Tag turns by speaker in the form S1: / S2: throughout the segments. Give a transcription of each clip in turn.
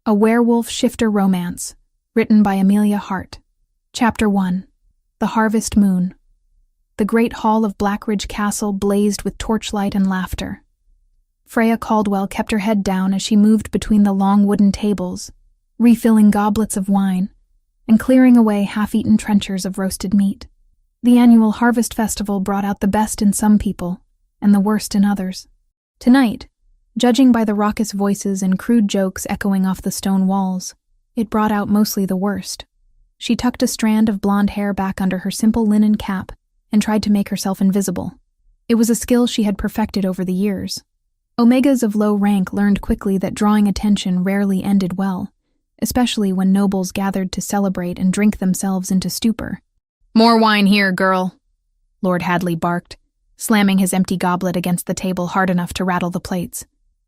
S1: A Werewolf Shifter Romance, written by Amelia Hart. Chapter 1. The Harvest Moon. The great hall of Blackridge Castle blazed with torchlight and laughter. Freya Caldwell kept her head down as she moved between the long wooden tables, refilling goblets of wine and clearing away half-eaten trenchers of roasted meat. The annual Harvest Festival brought out the best in some people and the worst in others. Tonight, judging by the raucous voices and crude jokes echoing off the stone walls, it brought out mostly the worst. She tucked a strand of blonde hair back under her simple linen cap and tried to make herself invisible. It was a skill she had perfected over the years. Omegas of low rank learned quickly that drawing attention rarely ended well, especially when nobles gathered to celebrate and drink themselves into stupor. "More wine here, girl," Lord Hadley barked, slamming his empty goblet against the table hard enough to rattle the plates.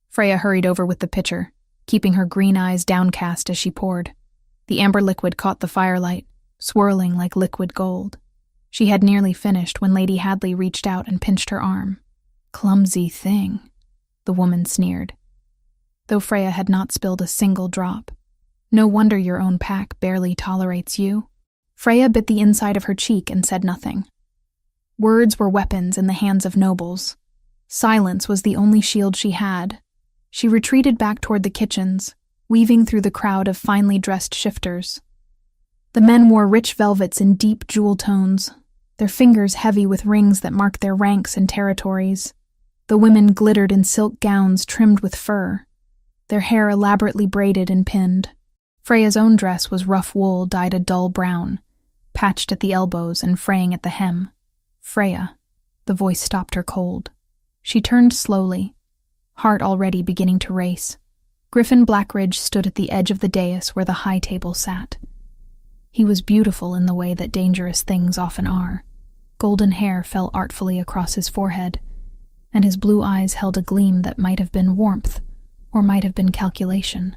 S1: Freya hurried over with the pitcher, keeping her green eyes downcast as she poured. The amber liquid caught the firelight, swirling like liquid gold. She had nearly finished when Lady Hadley reached out and pinched her arm. "Clumsy thing," the woman sneered, though Freya had not spilled a single drop. "No wonder your own pack barely tolerates you." Freya bit the inside of her cheek and said nothing. Words were weapons in the hands of nobles. Silence was the only shield she had. She retreated back toward the kitchens, weaving through the crowd of finely dressed shifters. The men wore rich velvets in deep jewel tones, their fingers heavy with rings that marked their ranks and territories. The women glittered in silk gowns trimmed with fur, their hair elaborately braided and pinned. Freya's own dress was rough wool dyed a dull brown, patched at the elbows and fraying at the hem. "Freya," the voice stopped her cold. She turned slowly, heart already beginning to race. Griffin Blackridge stood at the edge of the dais where the high table sat. He was beautiful in the way that dangerous things often are. Golden hair fell artfully across his forehead, and his blue eyes held a gleam that might have been warmth, or might have been calculation.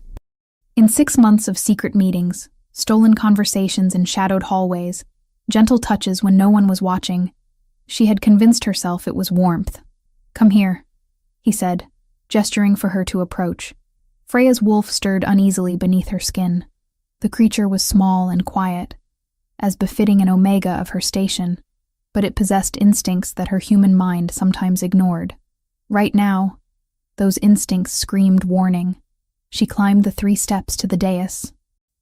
S1: In 6 months of secret meetings, stolen conversations in shadowed hallways, gentle touches when no one was watching, she had convinced herself it was warmth. "Come here," he said, gesturing for her to approach. Freya's wolf stirred uneasily beneath her skin. The creature was small and quiet, as befitting an omega of her station, but it possessed instincts that her human mind sometimes ignored. Right now, those instincts screamed warning. She climbed the 3 steps to the dais.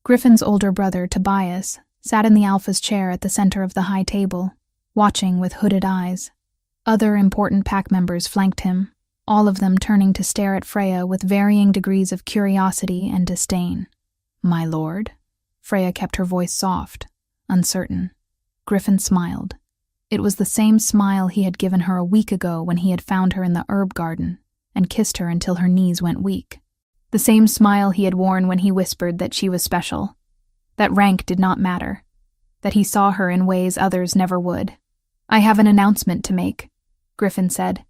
S1: Griffin's older brother, Tobias, sat in the Alpha's chair at the center of the high table, watching with hooded eyes. Other important pack members flanked him, all of them turning to stare at Freya with varying degrees of curiosity and disdain. "My lord?" Freya kept her voice soft, uncertain. Griffin smiled. It was the same smile he had given her a week ago when he had found her in the herb garden and kissed her until her knees went weak. The same smile he had worn when he whispered that she was special, that rank did not matter, that he saw her in ways others never would. "I have an announcement to make," Griffin said,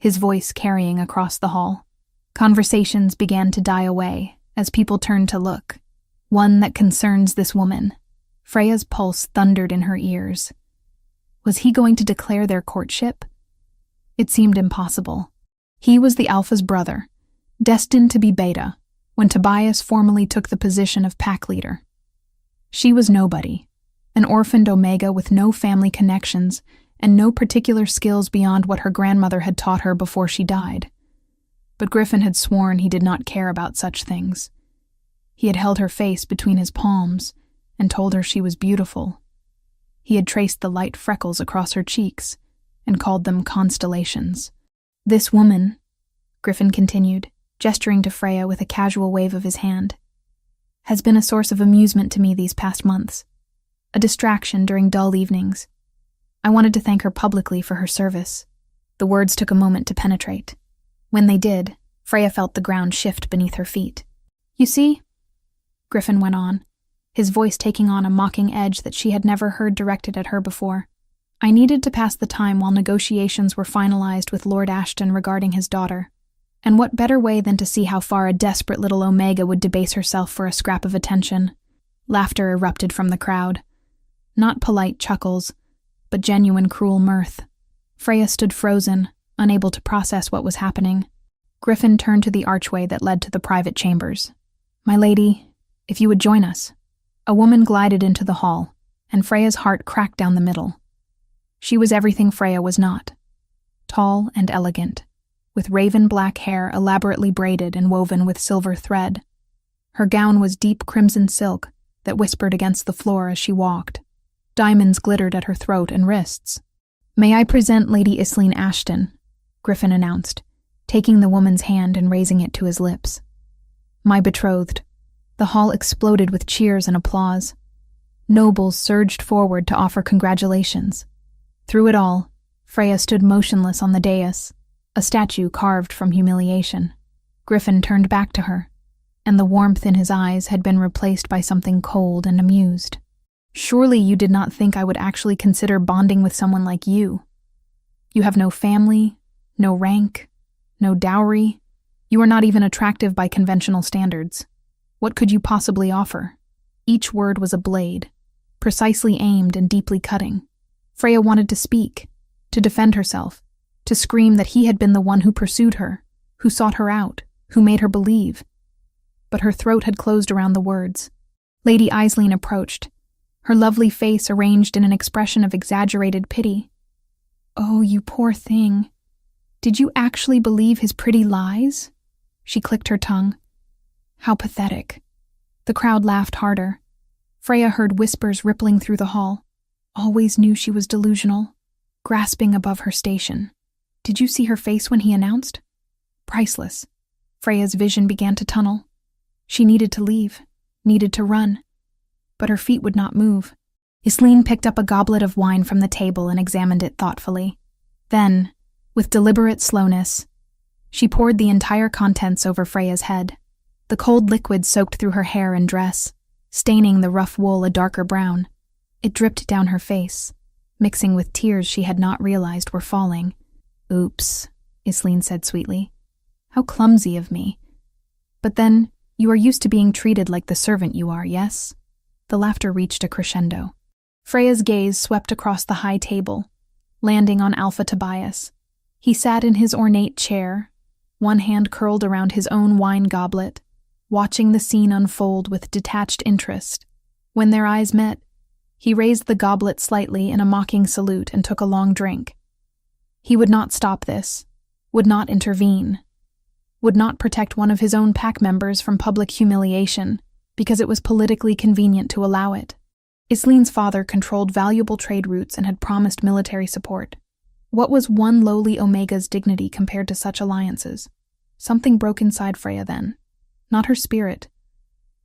S1: his voice carrying across the hall. Conversations began to die away as people turned to look. "One that concerns this woman." Freya's pulse thundered in her ears. Was he going to declare their courtship? It seemed impossible. He was the Alpha's brother, destined to be Beta, when Tobias formally took the position of pack leader. She was nobody, an orphaned omega with no family connections and no particular skills beyond what her grandmother had taught her before she died. But Griffin had sworn he did not care about such things. He had held her face between his palms and told her she was beautiful. He had traced the light freckles across her cheeks and called them constellations. "This woman," Griffin continued, gesturing to Freya with a casual wave of his hand, "has been a source of amusement to me these past months, a distraction during dull evenings. I wanted to thank her publicly for her service." The words took a moment to penetrate. When they did, Freya felt the ground shift beneath her feet. "You see," Griffin went on, his voice taking on a mocking edge that she had never heard directed at her before. "I needed to pass the time while negotiations were finalized with Lord Ashton regarding his daughter. And what better way than to see how far a desperate little omega would debase herself for a scrap of attention?" Laughter erupted from the crowd. Not polite chuckles, but genuine cruel mirth. Freya stood frozen, unable to process what was happening. Griffin turned to the archway that led to the private chambers. "My lady, if you would join us." A woman glided into the hall, and Freya's heart cracked down the middle. She was everything Freya was not. Tall and elegant, with raven black hair elaborately braided and woven with silver thread. Her gown was deep crimson silk that whispered against the floor as she walked. Diamonds glittered at her throat and wrists. "May I present Lady Isleen Ashton," Griffin announced, taking the woman's hand and raising it to his lips. "My betrothed." The hall exploded with cheers and applause. Nobles surged forward to offer congratulations. Through it all, Freya stood motionless on the dais, a statue carved from humiliation. Griffin turned back to her, and the warmth in his eyes had been replaced by something cold and amused. "Surely you did not think I would actually consider bonding with someone like you. You have no family, no rank, no dowry. You are not even attractive by conventional standards. What could you possibly offer?" Each word was a blade, precisely aimed and deeply cutting. Freya wanted to speak, to defend herself, to scream that he had been the one who pursued her, who sought her out, who made her believe. But her throat had closed around the words. Lady Isleen approached, her lovely face arranged in an expression of exaggerated pity. "Oh, you poor thing. Did you actually believe his pretty lies?" She clicked her tongue. How pathetic. The crowd laughed harder. Freya heard whispers rippling through the hall. Always knew she was delusional, grasping above her station. Did you see her face when he announced? Priceless. Freya's vision began to tunnel. She needed to leave, needed to run. But her feet would not move. Isleen picked up a goblet of wine from the table and examined it thoughtfully. Then, with deliberate slowness, she poured the entire contents over Freya's head. The cold liquid soaked through her hair and dress, staining the rough wool a darker brown. It dripped down her face, mixing with tears she had not realized were falling. "Oops," Isleen said sweetly. "How clumsy of me. But then, you are used to being treated like the servant you are, yes?" The laughter reached a crescendo. Freya's gaze swept across the high table, landing on Alpha Tobias. He sat in his ornate chair, one hand curled around his own wine goblet, watching the scene unfold with detached interest. When their eyes met, he raised the goblet slightly in a mocking salute and took a long drink. He would not stop this, would not intervene, would not protect one of his own pack members from public humiliation because it was politically convenient to allow it. Isleen's father controlled valuable trade routes and had promised military support. What was one lowly Omega's dignity compared to such alliances? Something broke inside Freya then. Not her spirit,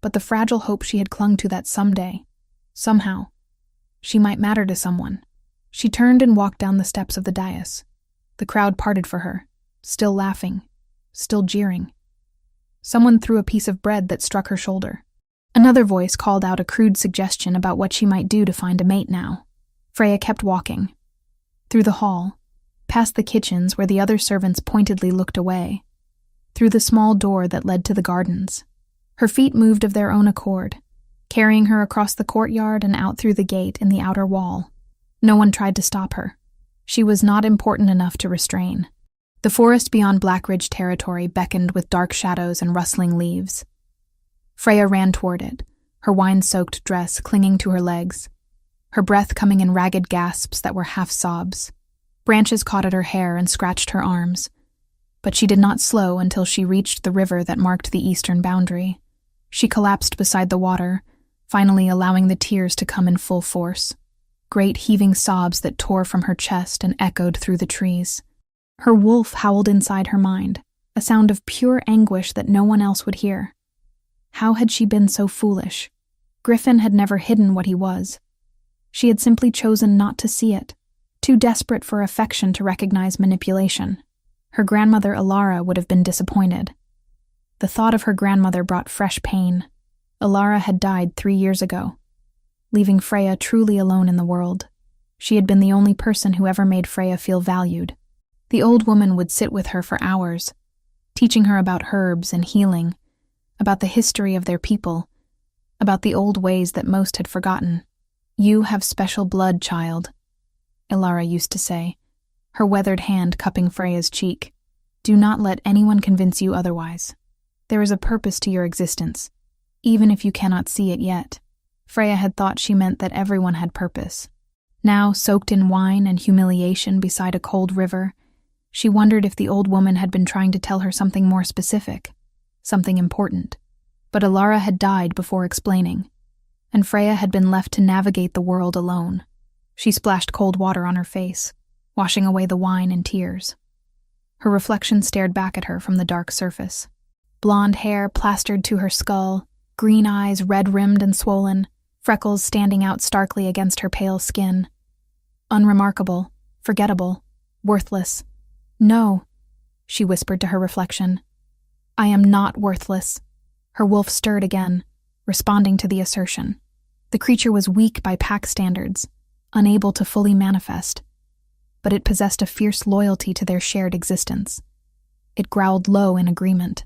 S1: but the fragile hope she had clung to that someday, somehow, she might matter to someone. She turned and walked down the steps of the dais. The crowd parted for her, still laughing, still jeering. Someone threw a piece of bread that struck her shoulder. Another voice called out a crude suggestion about what she might do to find a mate now. Freya kept walking. Through the hall, past the kitchens where the other servants pointedly looked away, through the small door that led to the gardens. Her feet moved of their own accord, carrying her across the courtyard and out through the gate in the outer wall. No one tried to stop her. She was not important enough to restrain. The forest beyond Blackridge territory beckoned with dark shadows and rustling leaves. Freya ran toward it, her wine-soaked dress clinging to her legs, her breath coming in ragged gasps that were half sobs. Branches caught at her hair and scratched her arms, but she did not slow until she reached the river that marked the eastern boundary. She collapsed beside the water, finally allowing the tears to come in full force. Great heaving sobs that tore from her chest and echoed through the trees. Her wolf howled inside her mind, a sound of pure anguish that no one else would hear. How had she been so foolish? Griffin had never hidden what he was. She had simply chosen not to see it, too desperate for affection to recognize manipulation. Her grandmother Alara would have been disappointed. The thought of her grandmother brought fresh pain. Alara had died 3 years ago, leaving Freya truly alone in the world. She had been the only person who ever made Freya feel valued. The old woman would sit with her for hours, teaching her about herbs and healing, about the history of their people, about the old ways that most had forgotten. "You have special blood, child," Alara used to say, her weathered hand cupping Freya's cheek. "Do not let anyone convince you otherwise. There is a purpose to your existence. even if you cannot see it yet. Freya had thought she meant that everyone had purpose. Now, soaked in wine and humiliation beside a cold river, she wondered if the old woman had been trying to tell her something more specific, something important. But Alara had died before explaining, and Freya had been left to navigate the world alone. She splashed cold water on her face, washing away the wine and tears. Her reflection stared back at her from the dark surface. Blonde hair plastered to her skull, green eyes red-rimmed and swollen, freckles standing out starkly against her pale skin. Unremarkable, forgettable, worthless. No, she whispered to her reflection. I am not worthless. Her wolf stirred again, responding to the assertion. The creature was weak by pack standards, unable to fully manifest, but it possessed a fierce loyalty to their shared existence. It growled low in agreement.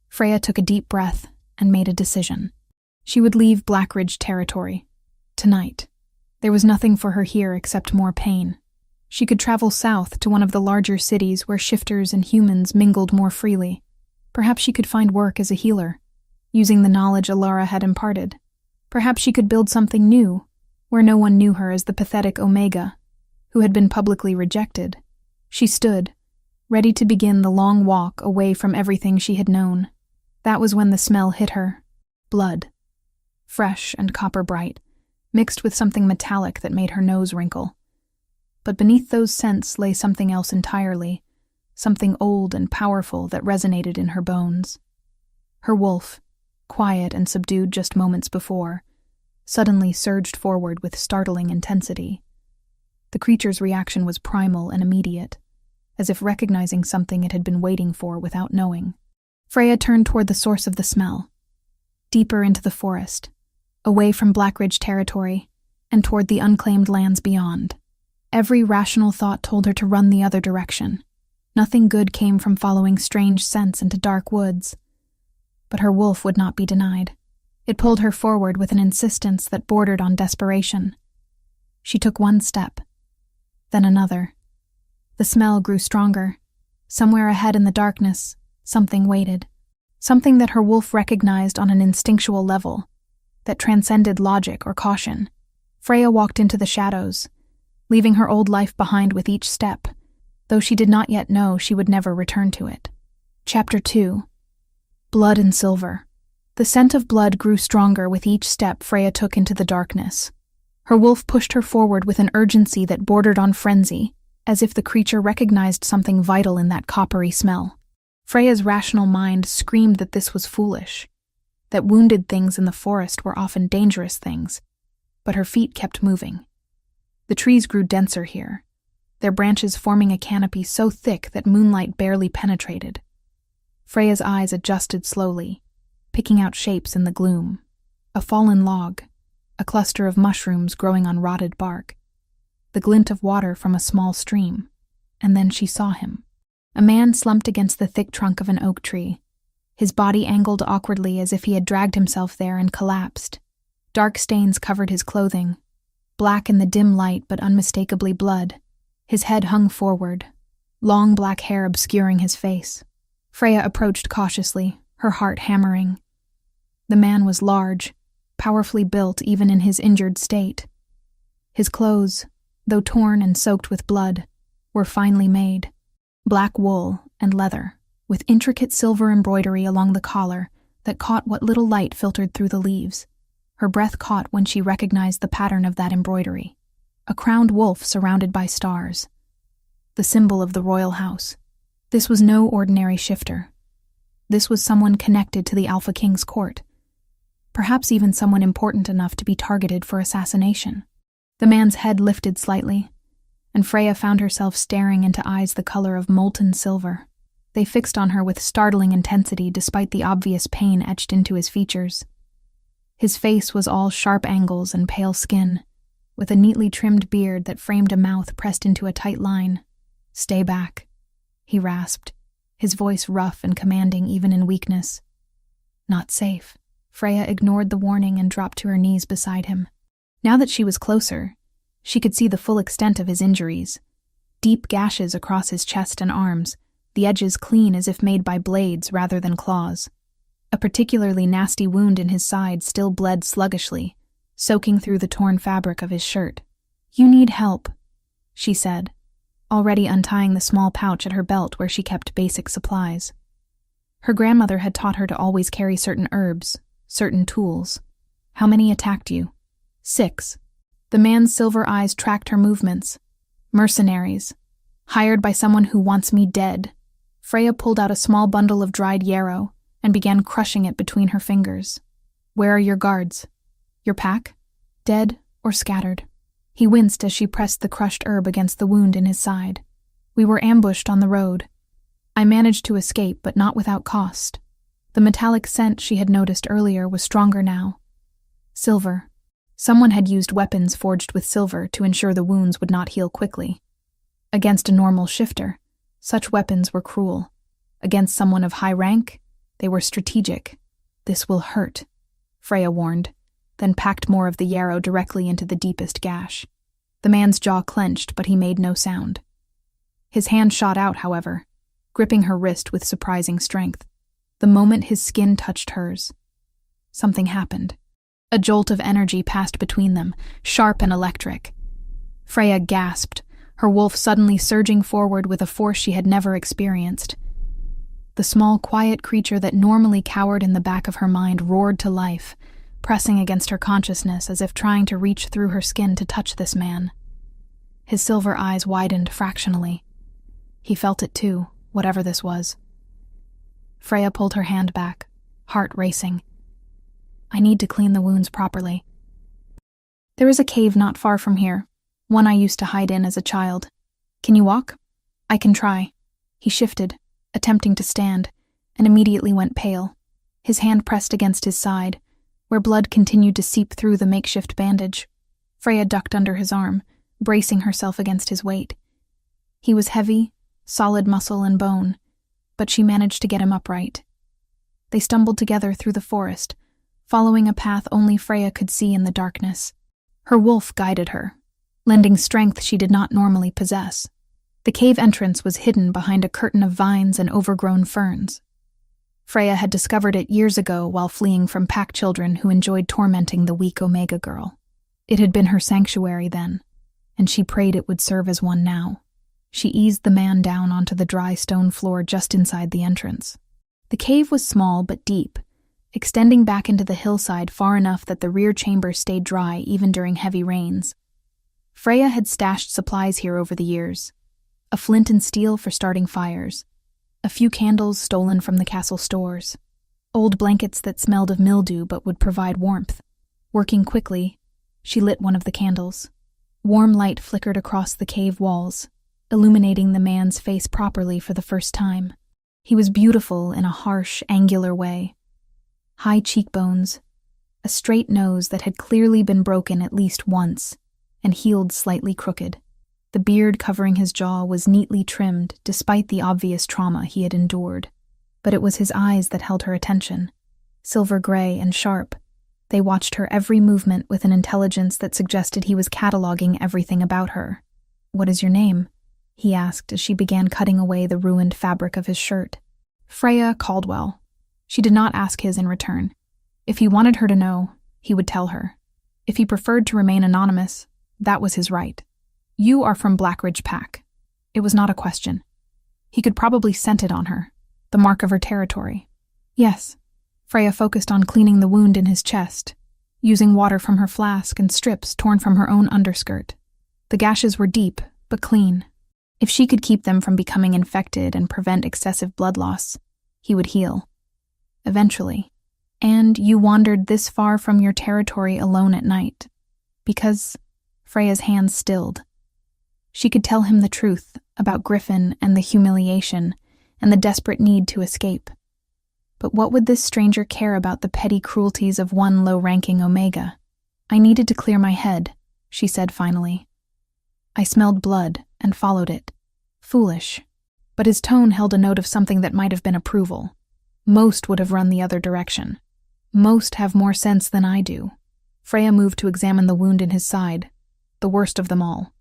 S1: Freya took a deep breath and made a decision. She would leave Blackridge territory. Tonight. There was nothing for her here except more pain. She could travel south to one of the larger cities where shifters and humans mingled more freely. Perhaps she could find work as a healer, using the knowledge Alara had imparted. Perhaps she could build something new, where no one knew her as the pathetic Omega, who had been publicly rejected. She stood, ready to begin the long walk away from everything she had known. That was when the smell hit her. Blood. Fresh and copper-bright, mixed with something metallic that made her nose wrinkle. But beneath those scents lay something else entirely, something old and powerful that resonated in her bones. Her wolf, quiet and subdued just moments before, suddenly surged forward with startling intensity. The creature's reaction was primal and immediate, as if recognizing something it had been waiting for without knowing. Freya turned toward the source of the smell, deeper into the forest, away from Blackridge territory, and toward the unclaimed lands beyond. Every rational thought told her to run the other direction. Nothing good came from following strange scents into dark woods. But her wolf would not be denied. It pulled her forward with an insistence that bordered on desperation. She took one step, then another. The smell grew stronger. Somewhere ahead in the darkness, something waited. Something that her wolf recognized on an instinctual level, that transcended logic or caution. Freya walked into the shadows, leaving her old life behind with each step, though she did not yet know she would never return to it. Chapter 2. Blood and Silver. The scent of blood grew stronger with each step Freya took into the darkness. Her wolf pushed her forward with an urgency that bordered on frenzy, as if the creature recognized something vital in that coppery smell. Freya's rational mind screamed that this was foolish, that wounded things in the forest were often dangerous things, but her feet kept moving. The trees grew denser here, their branches forming a canopy so thick that moonlight barely penetrated. Freya's eyes adjusted slowly, picking out shapes in the gloom. A fallen log, a cluster of mushrooms growing on rotted bark, the glint of water from a small stream, and then she saw him. A man slumped against the thick trunk of an oak tree, his body angled awkwardly as if he had dragged himself there and collapsed. Dark stains covered his clothing, black in the dim light but unmistakably blood. His head hung forward, long black hair obscuring his face. Freya approached cautiously, her heart hammering. The man was large, powerfully built even in his injured state. His clothes, though torn and soaked with blood, were finely made. Black wool and leather, with intricate silver embroidery along the collar that caught what little light filtered through the leaves. Her breath caught when she recognized the pattern of that embroidery. A crowned wolf surrounded by stars. The symbol of the royal house. This was no ordinary shifter. This was someone connected to the Alpha King's court. Perhaps even someone important enough to be targeted for assassination. The man's head lifted slightly, and Freya found herself staring into eyes the color of molten silver. They fixed on her with startling intensity despite the obvious pain etched into his features. His face was all sharp angles and pale skin, with a neatly trimmed beard that framed a mouth pressed into a tight line. "Stay back," he rasped, his voice rough and commanding even in weakness. Not safe. Freya ignored the warning and dropped to her knees beside him. Now that she was closer, she could see the full extent of his injuries. Deep gashes across his chest and arms, the edges clean as if made by blades rather than claws. A particularly nasty wound in his side still bled sluggishly, soaking through the torn fabric of his shirt. "You need help," she said, already untying the small pouch at her belt where she kept basic supplies. Her grandmother had taught her to always carry certain herbs, certain tools. "How many attacked you?" "6. The man's silver eyes tracked her movements. "Mercenaries. Hired by someone who wants me dead." Freya pulled out a small bundle of dried yarrow and began crushing it between her fingers. "Where are your guards? Your pack? Dead or scattered?" He winced as she pressed the crushed herb against the wound in his side. "We were ambushed on the road. I managed to escape, but not without cost." The metallic scent she had noticed earlier was stronger now. Silver. Someone had used weapons forged with silver to ensure the wounds would not heal quickly. Against a normal shifter, such weapons were cruel. Against someone of high rank, they were strategic. "This will hurt," Freya warned, then packed more of the yarrow directly into the deepest gash. The man's jaw clenched, but he made no sound. His hand shot out, however, gripping her wrist with surprising strength. The moment his skin touched hers, something happened. A jolt of energy passed between them, sharp and electric. Freya gasped, her wolf suddenly surging forward with a force she had never experienced. The small, quiet creature that normally cowered in the back of her mind roared to life, pressing against her consciousness as if trying to reach through her skin to touch this man. His silver eyes widened fractionally. He felt it too, whatever this was. Freya pulled her hand back, heart racing. "I need to clean the wounds properly. There is a cave not far from here, one I used to hide in as a child. Can you walk? I can try." He shifted, attempting to stand, and immediately went pale. His hand pressed against his side, where blood continued to seep through the makeshift bandage. Freya ducked under his arm, bracing herself against his weight. He was heavy, solid muscle and bone, but she managed to get him upright. They stumbled together through the forest, following a path only Freya could see in the darkness. Her wolf guided her, lending strength she did not normally possess. The cave entrance was hidden behind a curtain of vines and overgrown ferns. Freya had discovered it years ago while fleeing from pack children who enjoyed tormenting the weak Omega girl. It had been her sanctuary then, and she prayed it would serve as one now. She eased the man down onto the dry stone floor just inside the entrance. The cave was small but deep, extending back into the hillside far enough that the rear chamber stayed dry even during heavy rains. Freya had stashed supplies here over the years. A flint and steel for starting fires, a few candles stolen from the castle stores, old blankets that smelled of mildew but would provide warmth. Working quickly, she lit one of the candles. Warm light flickered across the cave walls, illuminating the man's face properly for the first time. He was beautiful in a harsh, angular way. High cheekbones, a straight nose that had clearly been broken at least once, and healed slightly crooked. The beard covering his jaw was neatly trimmed despite the obvious trauma he had endured. But it was his eyes that held her attention. Silver gray and sharp, they watched her every movement with an intelligence that suggested he was cataloging everything about her. "What is your name?" he asked as she began cutting away the ruined fabric of his shirt. "Freya Caldwell." She did not ask his in return. If he wanted her to know, he would tell her. If he preferred to remain anonymous, that was his right. "You are from Blackridge Pack." It was not a question. He could probably scent it on her, the mark of her territory. "Yes." Freya focused on cleaning the wound in his chest, using water from her flask and strips torn from her own underskirt. The gashes were deep, but clean. If she could keep them from becoming infected and prevent excessive blood loss, he would heal. Eventually. "And you wandered this far from your territory alone at night. Because..." Freya's hands stilled. She could tell him the truth about Griffin and the humiliation and the desperate need to escape. But what would this stranger care about the petty cruelties of one low-ranking Omega? "I needed to clear my head," she said finally. "I smelled blood and followed it. Foolish." But his tone held a note of something that might have been approval. "Most would have run the other direction. Most have more sense than I do." Freya moved to examine the wound in his side, the worst of them all.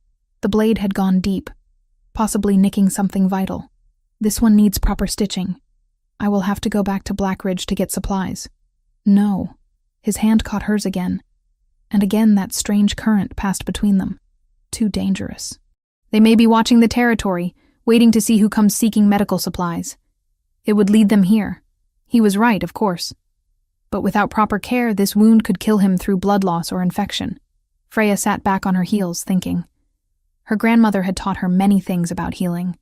S1: The blade had gone deep, possibly nicking something vital. "This one needs proper stitching." I will have to go back to Blackridge to get supplies. No. His hand caught hers again, and again that strange current passed between them. Too dangerous. They may be watching the territory, waiting to see who comes seeking medical supplies. It would lead them here. He was right, of course. But without proper care, this wound could kill him through blood loss or infection. Freya sat back on her heels, thinking. Her grandmother had taught her many things about healing,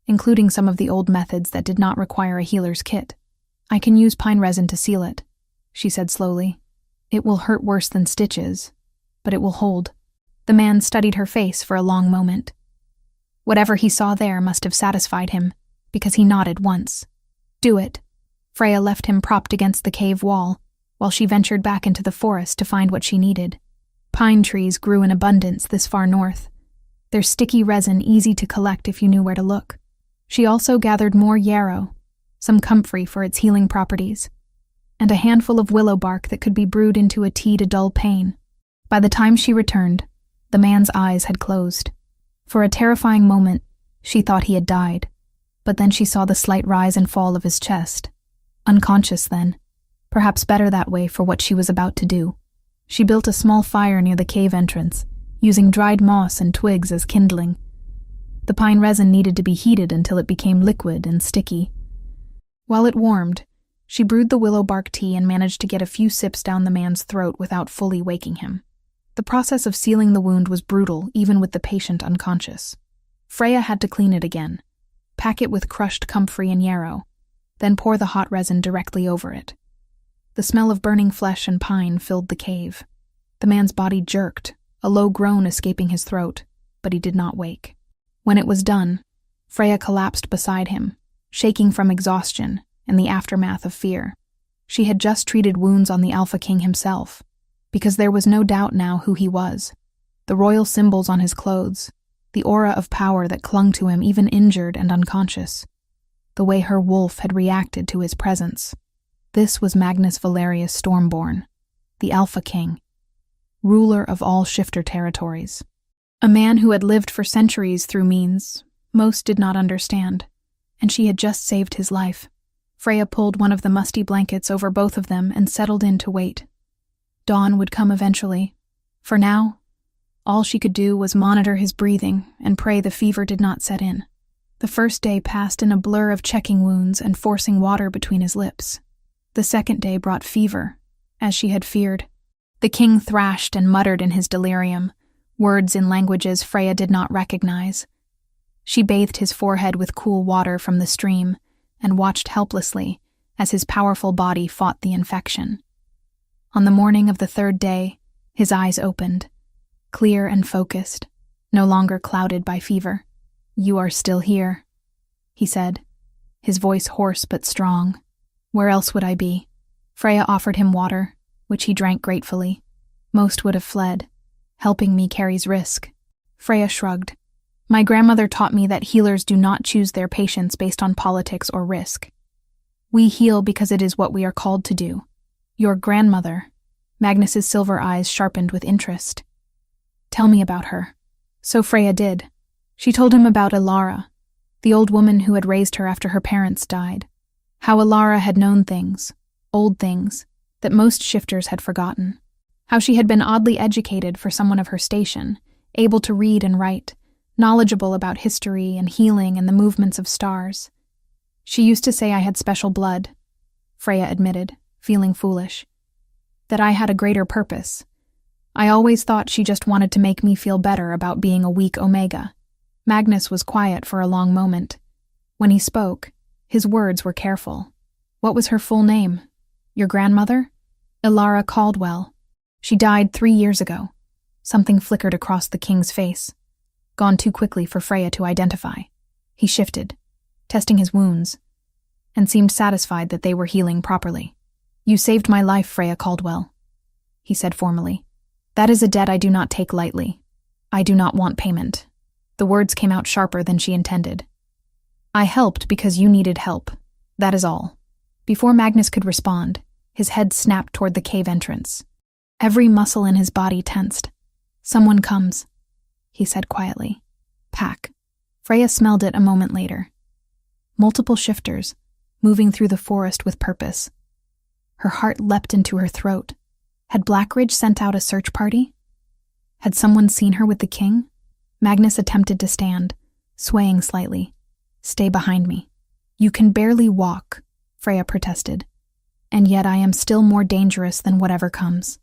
S1: including some of the old methods that did not require a healer's kit. I can use pine resin to seal it, she said slowly. It will hurt worse than stitches, but it will hold. The man studied her face for a long moment. Whatever he saw there must have satisfied him, because he nodded once. Do it. Freya left him propped against the cave wall, while she ventured back into the forest to find what she needed. Pine trees grew in abundance this far north, their sticky resin easy to collect if you knew where to look. She also gathered more yarrow, some comfrey for its healing properties, and a handful of willow bark that could be brewed into a tea to dull pain. By the time she returned, the man's eyes had closed. For a terrifying moment, she thought he had died, but then she saw the slight rise and fall of his chest. Unconscious then, perhaps better that way for what she was about to do. She built a small fire near the cave entrance, using dried moss and twigs as kindling. The pine resin needed to be heated until it became liquid and sticky. While it warmed, she brewed the willow bark tea and managed to get a few sips down the man's throat without fully waking him. The process of sealing the wound was brutal, even with the patient unconscious. Freya had to clean it again, pack it with crushed comfrey and yarrow, then pour the hot resin directly over it. The smell of burning flesh and pine filled the cave. The man's body jerked, a low groan escaping his throat, but he did not wake. When it was done, Freya collapsed beside him, shaking from exhaustion and the aftermath of fear. She had just treated wounds on the Alpha King himself, because there was no doubt now who he was. The royal symbols on his clothes, the aura of power that clung to him even injured and unconscious, the way her wolf had reacted to his presence. This was Magnus Valerius Stormborn, the Alpha King, ruler of all shifter territories. A man who had lived for centuries through means most did not understand, and she had just saved his life. Freya pulled one of the musty blankets over both of them and settled in to wait. Dawn would come eventually. For now, all she could do was monitor his breathing and pray the fever did not set in. The first day passed in a blur of checking wounds and forcing water between his lips. The second day brought fever, as she had feared. The king thrashed and muttered in his delirium, words in languages Freya did not recognize. She bathed his forehead with cool water from the stream and watched helplessly as his powerful body fought the infection. On the morning of the third day, his eyes opened, clear and focused, no longer clouded by fever. "You are still here," he said, his voice hoarse but strong. "Where else would I be?" Freya offered him water, which he drank gratefully. "Most would have fled. Helping me carries risk." Freya shrugged. "My grandmother taught me that healers do not choose their patients based on politics or risk. We heal because it is what we are called to do. Your grandmother," Magnus's silver eyes sharpened with interest. "Tell me about her." So Freya did. She told him about Ilara, the old woman who had raised her after her parents died. How Ilara had known things, old things, that most shifters had forgotten. How she had been oddly educated for someone of her station, able to read and write, knowledgeable about history and healing and the movements of stars. "She used to say I had special blood," Freya admitted, feeling foolish. "That I had a greater purpose. I always thought she just wanted to make me feel better about being a weak Omega." Magnus was quiet for a long moment. When he spoke, his words were careful. "What was her full name? Your grandmother?" "Ilara Caldwell. She died 3 years ago." Something flickered across the king's face, gone too quickly for Freya to identify. He shifted, testing his wounds, and seemed satisfied that they were healing properly. "You saved my life, Freya Caldwell," he said formally. "That is a debt I do not take lightly. I do not want payment." The words came out sharper than she intended. "I helped because you needed help. That is all." Before Magnus could respond, his head snapped toward the cave entrance. Every muscle in his body tensed. "Someone comes," he said quietly. "Pack." Freya smelled it a moment later. Multiple shifters, moving through the forest with purpose. Her heart leapt into her throat. Had Blackridge sent out a search party? Had someone seen her with the king? Magnus attempted to stand, swaying slightly. "Stay behind me." "You can barely walk," Freya protested. "And yet I am still more dangerous than whatever comes."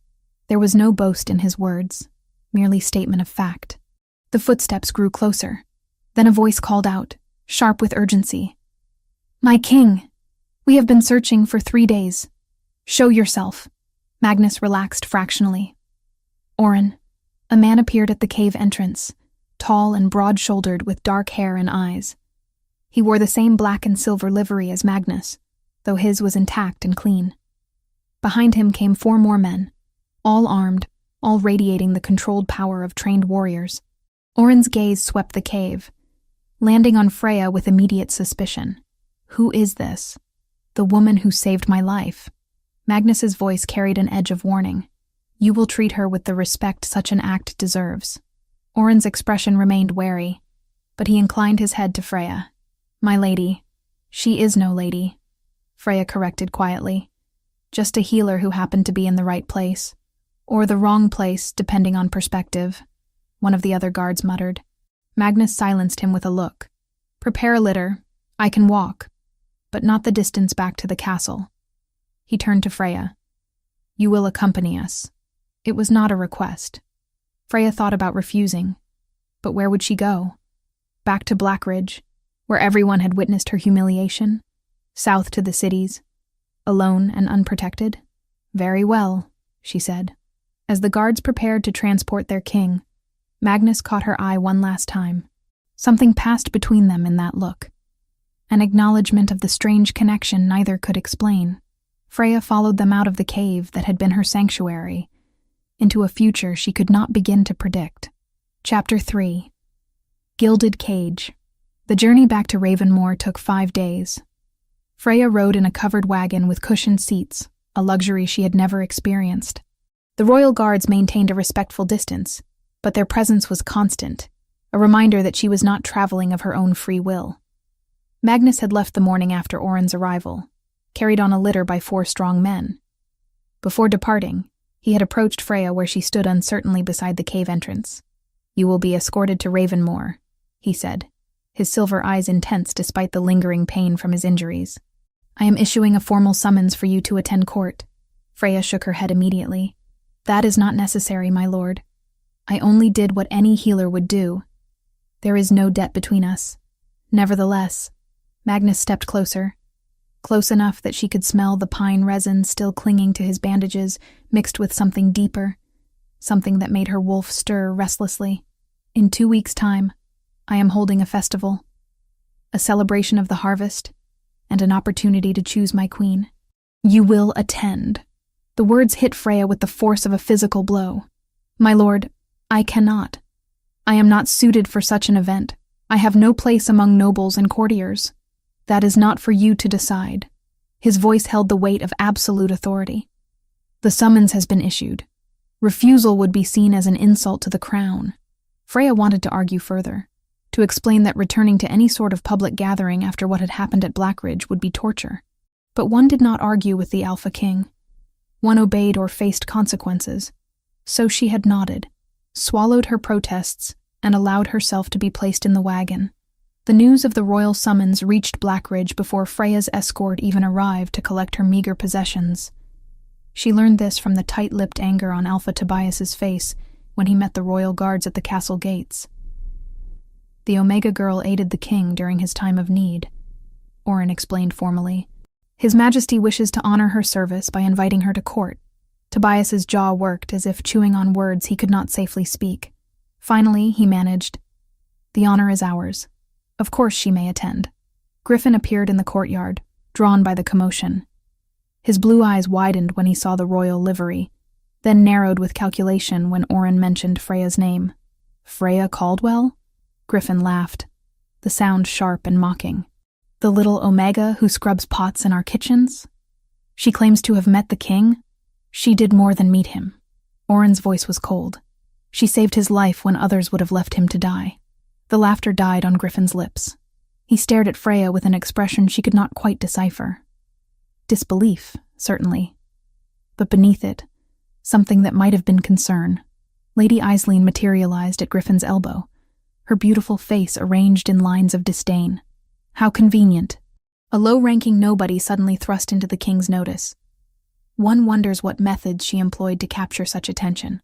S1: There was no boast in his words, merely statement of fact. The footsteps grew closer. Then a voice called out, sharp with urgency. "My king! We have been searching for 3 days. Show yourself." Magnus relaxed fractionally. Oren. A man appeared at the cave entrance, tall and broad-shouldered with dark hair and eyes. He wore the same black and silver livery as Magnus, though his was intact and clean. Behind him came 4 more men, all armed, all radiating the controlled power of trained warriors. Oren's gaze swept the cave, landing on Freya with immediate suspicion. "Who is this?" "The woman who saved my life." Magnus's voice carried an edge of warning. "You will treat her with the respect such an act deserves." Oren's expression remained wary, but he inclined his head to Freya. "My lady." "She is no lady," Freya corrected quietly. "Just a healer who happened to be in the right place. Or the wrong place, depending on perspective," one of the other guards muttered. Magnus silenced him with a look. "Prepare a litter. I can walk, but not the distance back to the castle." He turned to Freya. "You will accompany us." It was not a request. Freya thought about refusing. But where would she go? Back to Blackridge, where everyone had witnessed her humiliation? South to the cities? Alone and unprotected? "Very well," she said. As the guards prepared to transport their king, Magnus caught her eye one last time. Something passed between them in that look. An acknowledgement of the strange connection neither could explain. Freya followed them out of the cave that had been her sanctuary, into a future she could not begin to predict. Chapter 3. Gilded Cage. The journey back to Ravenmoor took 5 days. Freya rode in a covered wagon with cushioned seats, a luxury she had never experienced. The royal guards maintained a respectful distance, but their presence was constant, a reminder that she was not traveling of her own free will. Magnus had left the morning after Oren's arrival, carried on a litter by 4 strong men. Before departing, he had approached Freya where she stood uncertainly beside the cave entrance. "You will be escorted to Ravenmoor," he said, his silver eyes intense despite the lingering pain from his injuries. "I am issuing a formal summons for you to attend court." Freya shook her head immediately. "That is not necessary, my lord. I only did what any healer would do. There is no debt between us." Nevertheless, Magnus stepped closer, close enough that she could smell the pine resin still clinging to his bandages, mixed with something deeper, something that made her wolf stir restlessly. "In 2 weeks' time, I am holding a festival, a celebration of the harvest, and an opportunity to choose my queen. You will attend." The words hit Freya with the force of a physical blow. "My lord, I cannot. I am not suited for such an event. I have no place among nobles and courtiers. That is not for you to decide." His voice held the weight of absolute authority. "The summons has been issued. Refusal would be seen as an insult to the crown." Freya wanted to argue further, to explain that returning to any sort of public gathering after what had happened at Blackridge would be torture. But one did not argue with the Alpha King. One obeyed or faced consequences. So she had nodded, swallowed her protests, and allowed herself to be placed in the wagon. The news of the royal summons reached Blackridge before Freya's escort even arrived to collect her meager possessions. She learned this from the tight-lipped anger on Alpha Tobias's face when he met the royal guards at the castle gates. "The Omega girl aided the king during his time of need," Oren explained formally. "His Majesty wishes to honor her service by inviting her to court." Tobias's jaw worked as if chewing on words he could not safely speak. Finally, he managed, "The honor is ours. Of course she may attend." Griffin appeared in the courtyard, drawn by the commotion. His blue eyes widened when he saw the royal livery, then narrowed with calculation when Oren mentioned Freya's name. "Freya Caldwell?" Griffin laughed, the sound sharp and mocking. "The little Omega who scrubs pots in our kitchens? She claims to have met the king? She did more than meet him." Oren's voice was cold. "She saved his life when others would have left him to die." The laughter died on Griffin's lips. He stared at Freya with an expression she could not quite decipher. Disbelief, certainly. But beneath it, something that might have been concern. Lady Aisling materialized at Griffin's elbow, her beautiful face arranged in lines of disdain. How convenient. A low-ranking nobody suddenly thrust into the king's notice. One wonders what methods she employed to capture such attention.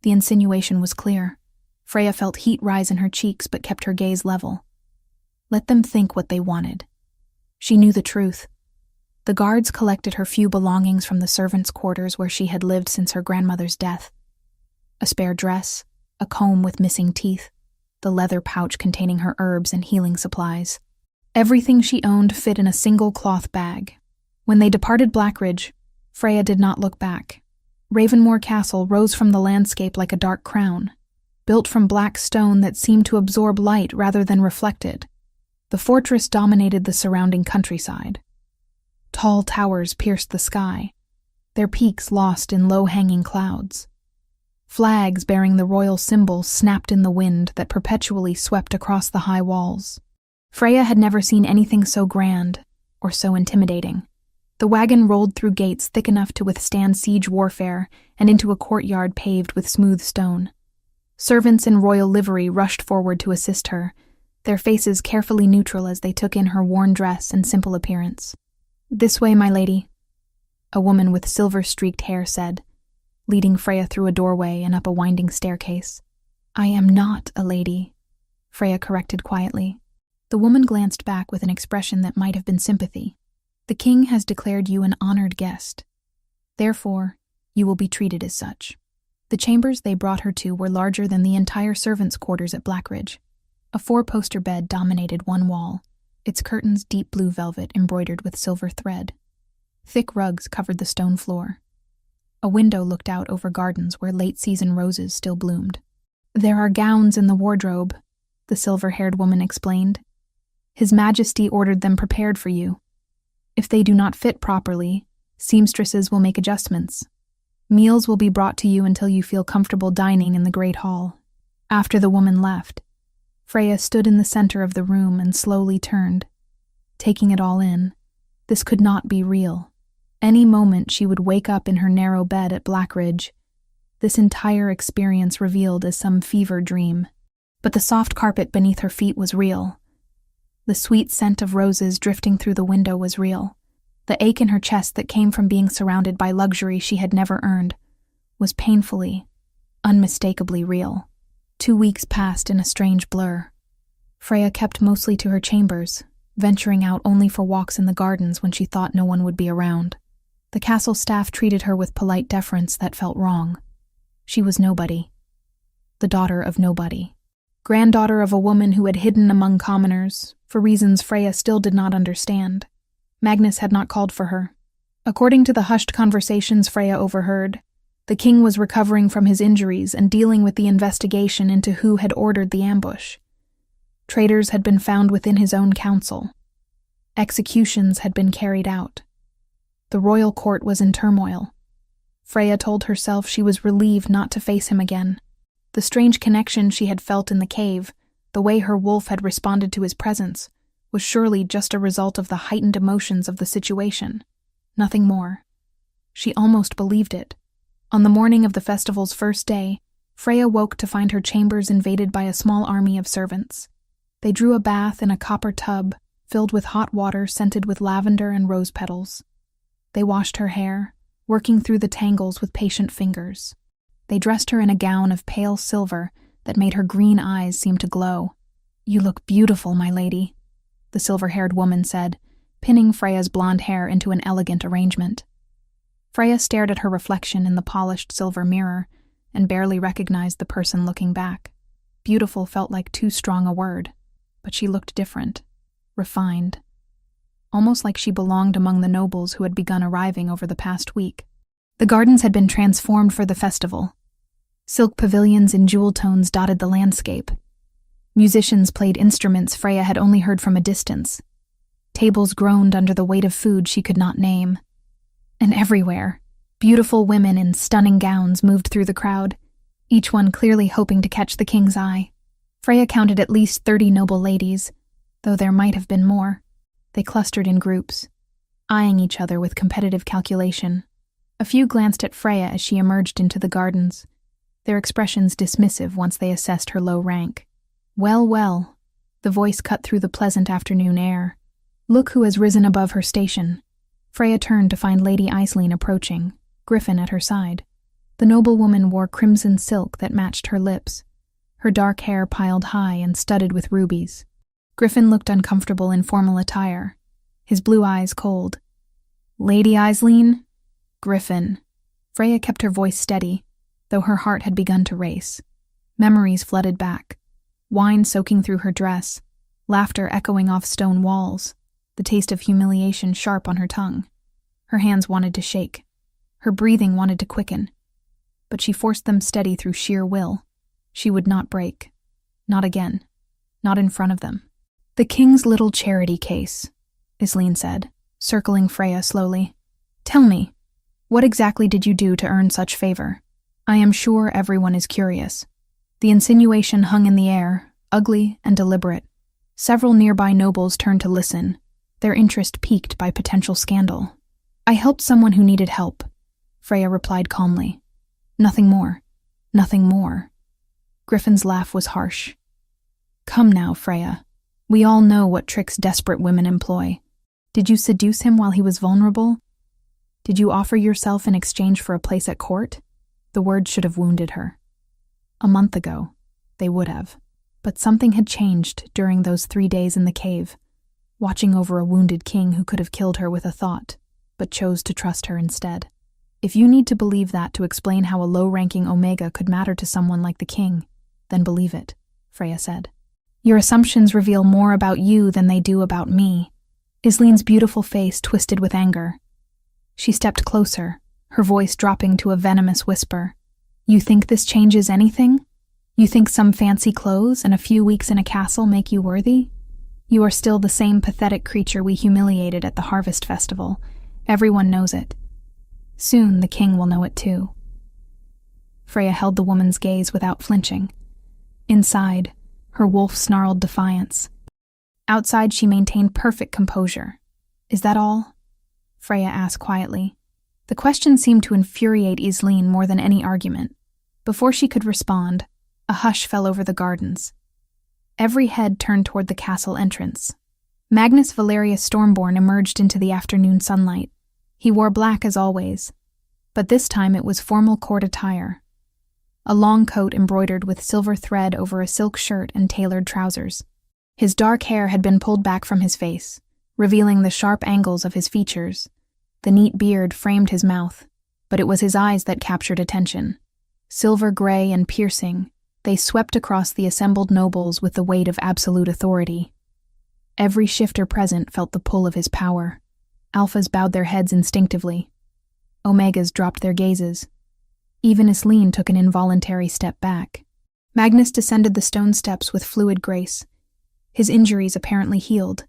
S1: The insinuation was clear. Freya felt heat rise in her cheeks but kept her gaze level. Let them think what they wanted. She knew the truth. The guards collected her few belongings from the servants' quarters where she had lived since her grandmother's death. A spare dress, a comb with missing teeth, the leather pouch containing her herbs and healing supplies. Everything she owned fit in a single cloth bag. When they departed Blackridge, Freya did not look back. Ravenmoor Castle rose from the landscape like a dark crown, built from black stone that seemed to absorb light rather than reflect it. The fortress dominated the surrounding countryside. Tall towers pierced the sky, their peaks lost in low-hanging clouds. Flags bearing the royal symbol snapped in the wind that perpetually swept across the high walls. Freya had never seen anything so grand or so intimidating. The wagon rolled through gates thick enough to withstand siege warfare and into a courtyard paved with smooth stone. Servants in royal livery rushed forward to assist her, their faces carefully neutral as they took in her worn dress and simple appearance. "This way, my lady," a woman with silver-streaked hair said, leading Freya through a doorway and up a winding staircase. "I am not a lady," Freya corrected quietly. The woman glanced back with an expression that might have been sympathy. "The king has declared you an honored guest. Therefore, you will be treated as such." The chambers they brought her to were larger than the entire servants' quarters at Blackridge. A 4-poster bed dominated one wall, its curtains deep blue velvet embroidered with silver thread. Thick rugs covered the stone floor. A window looked out over gardens where late-season roses still bloomed. "There are gowns in the wardrobe," the silver-haired woman explained. "His Majesty ordered them prepared for you. If they do not fit properly, seamstresses will make adjustments. Meals will be brought to you until you feel comfortable dining in the great hall." After the woman left, Freya stood in the center of the room and slowly turned, taking it all in. This could not be real. Any moment she would wake up in her narrow bed at Blackridge, this entire experience revealed as some fever dream. But the soft carpet beneath her feet was real. The sweet scent of roses drifting through the window was real. The ache in her chest that came from being surrounded by luxury she had never earned was painfully, unmistakably real. 2 weeks passed in a strange blur. Freya kept mostly to her chambers, venturing out only for walks in the gardens when she thought no one would be around. The castle staff treated her with polite deference that felt wrong. She was nobody. The daughter of nobody. Granddaughter of a woman who had hidden among commoners, for reasons Freya still did not understand. Magnus had not called for her. According to the hushed conversations Freya overheard, the king was recovering from his injuries and dealing with the investigation into who had ordered the ambush. Traitors had been found within his own council. Executions had been carried out. The royal court was in turmoil. Freya told herself she was relieved not to face him again. The strange connection she had felt in the cave, the way her wolf had responded to his presence, was surely just a result of the heightened emotions of the situation. Nothing more. She almost believed it. On the morning of the festival's first day, Freya woke to find her chambers invaded by a small army of servants. They drew a bath in a copper tub filled with hot water scented with lavender and rose petals. They washed her hair, working through the tangles with patient fingers. They dressed her in a gown of pale silver that made her green eyes seem to glow. "You look beautiful, my lady," the silver-haired woman said, pinning Freya's blonde hair into an elegant arrangement. Freya stared at her reflection in the polished silver mirror and barely recognized the person looking back. Beautiful felt like too strong a word, but she looked different, refined, almost like she belonged among the nobles who had begun arriving over the past week. The gardens had been transformed for the festival. Silk pavilions in jewel tones dotted the landscape. Musicians played instruments Freya had only heard from a distance. Tables groaned under the weight of food she could not name. And everywhere, beautiful women in stunning gowns moved through the crowd, each one clearly hoping to catch the king's eye. Freya counted at least 30 noble ladies, though there might have been more. They clustered in groups, eyeing each other with competitive calculation. A few glanced at Freya as she emerged into the gardens, their expressions dismissive once they assessed her low rank. "Well, well," the voice cut through the pleasant afternoon air. "Look who has risen above her station." Freya turned to find Lady Aisling approaching, Griffin at her side. The noblewoman wore crimson silk that matched her lips, her dark hair piled high and studded with rubies. Griffin looked uncomfortable in formal attire, his blue eyes cold. "Lady Aisling?" "Griffin." Freya kept her voice steady, though her heart had begun to race. Memories flooded back, wine soaking through her dress, laughter echoing off stone walls, the taste of humiliation sharp on her tongue. Her hands wanted to shake. Her breathing wanted to quicken. But she forced them steady through sheer will. She would not break. Not again. Not in front of them. "The king's little charity case," Aisling said, circling Freya slowly. "Tell me, what exactly did you do to earn such favor? I am sure everyone is curious." The insinuation hung in the air, ugly and deliberate. Several nearby nobles turned to listen, their interest piqued by potential scandal. "I helped someone who needed help," Freya replied calmly. "Nothing more. Nothing more." Griffin's laugh was harsh. "Come now, Freya. We all know what tricks desperate women employ. Did you seduce him while he was vulnerable? Did you offer yourself in exchange for a place at court?" The words should have wounded her. A month ago, they would have. But something had changed during those 3 days in the cave, watching over a wounded king who could have killed her with a thought, but chose to trust her instead. If you need to believe that to explain how a low-ranking Omega could matter to someone like the king, then believe it, Freya said. "Your assumptions reveal more about you than they do about me." Aisling's beautiful face twisted with anger. She stepped closer, her voice dropping to a venomous whisper. "You think this changes anything? You think some fancy clothes and a few weeks in a castle make you worthy? You are still the same pathetic creature we humiliated at the Harvest Festival. Everyone knows it. Soon the king will know it too." Freya held the woman's gaze without flinching. Inside, her wolf snarled defiance. Outside, she maintained perfect composure. "Is that all?" Freya asked quietly. The question seemed to infuriate Aisling more than any argument. Before she could respond, a hush fell over the gardens. Every head turned toward the castle entrance. Magnus Valerius Stormborn emerged into the afternoon sunlight. He wore black as always, but this time it was formal court attire. A long coat embroidered with silver thread over a silk shirt and tailored trousers. His dark hair had been pulled back from his face, revealing the sharp angles of his features. The neat beard framed his mouth, but it was his eyes that captured attention. Silver gray and piercing, they swept across the assembled nobles with the weight of absolute authority. Every shifter present felt the pull of his power. Alphas bowed their heads instinctively. Omegas dropped their gazes. Even Aisling took an involuntary step back. Magnus descended the stone steps with fluid grace, his injuries apparently healed.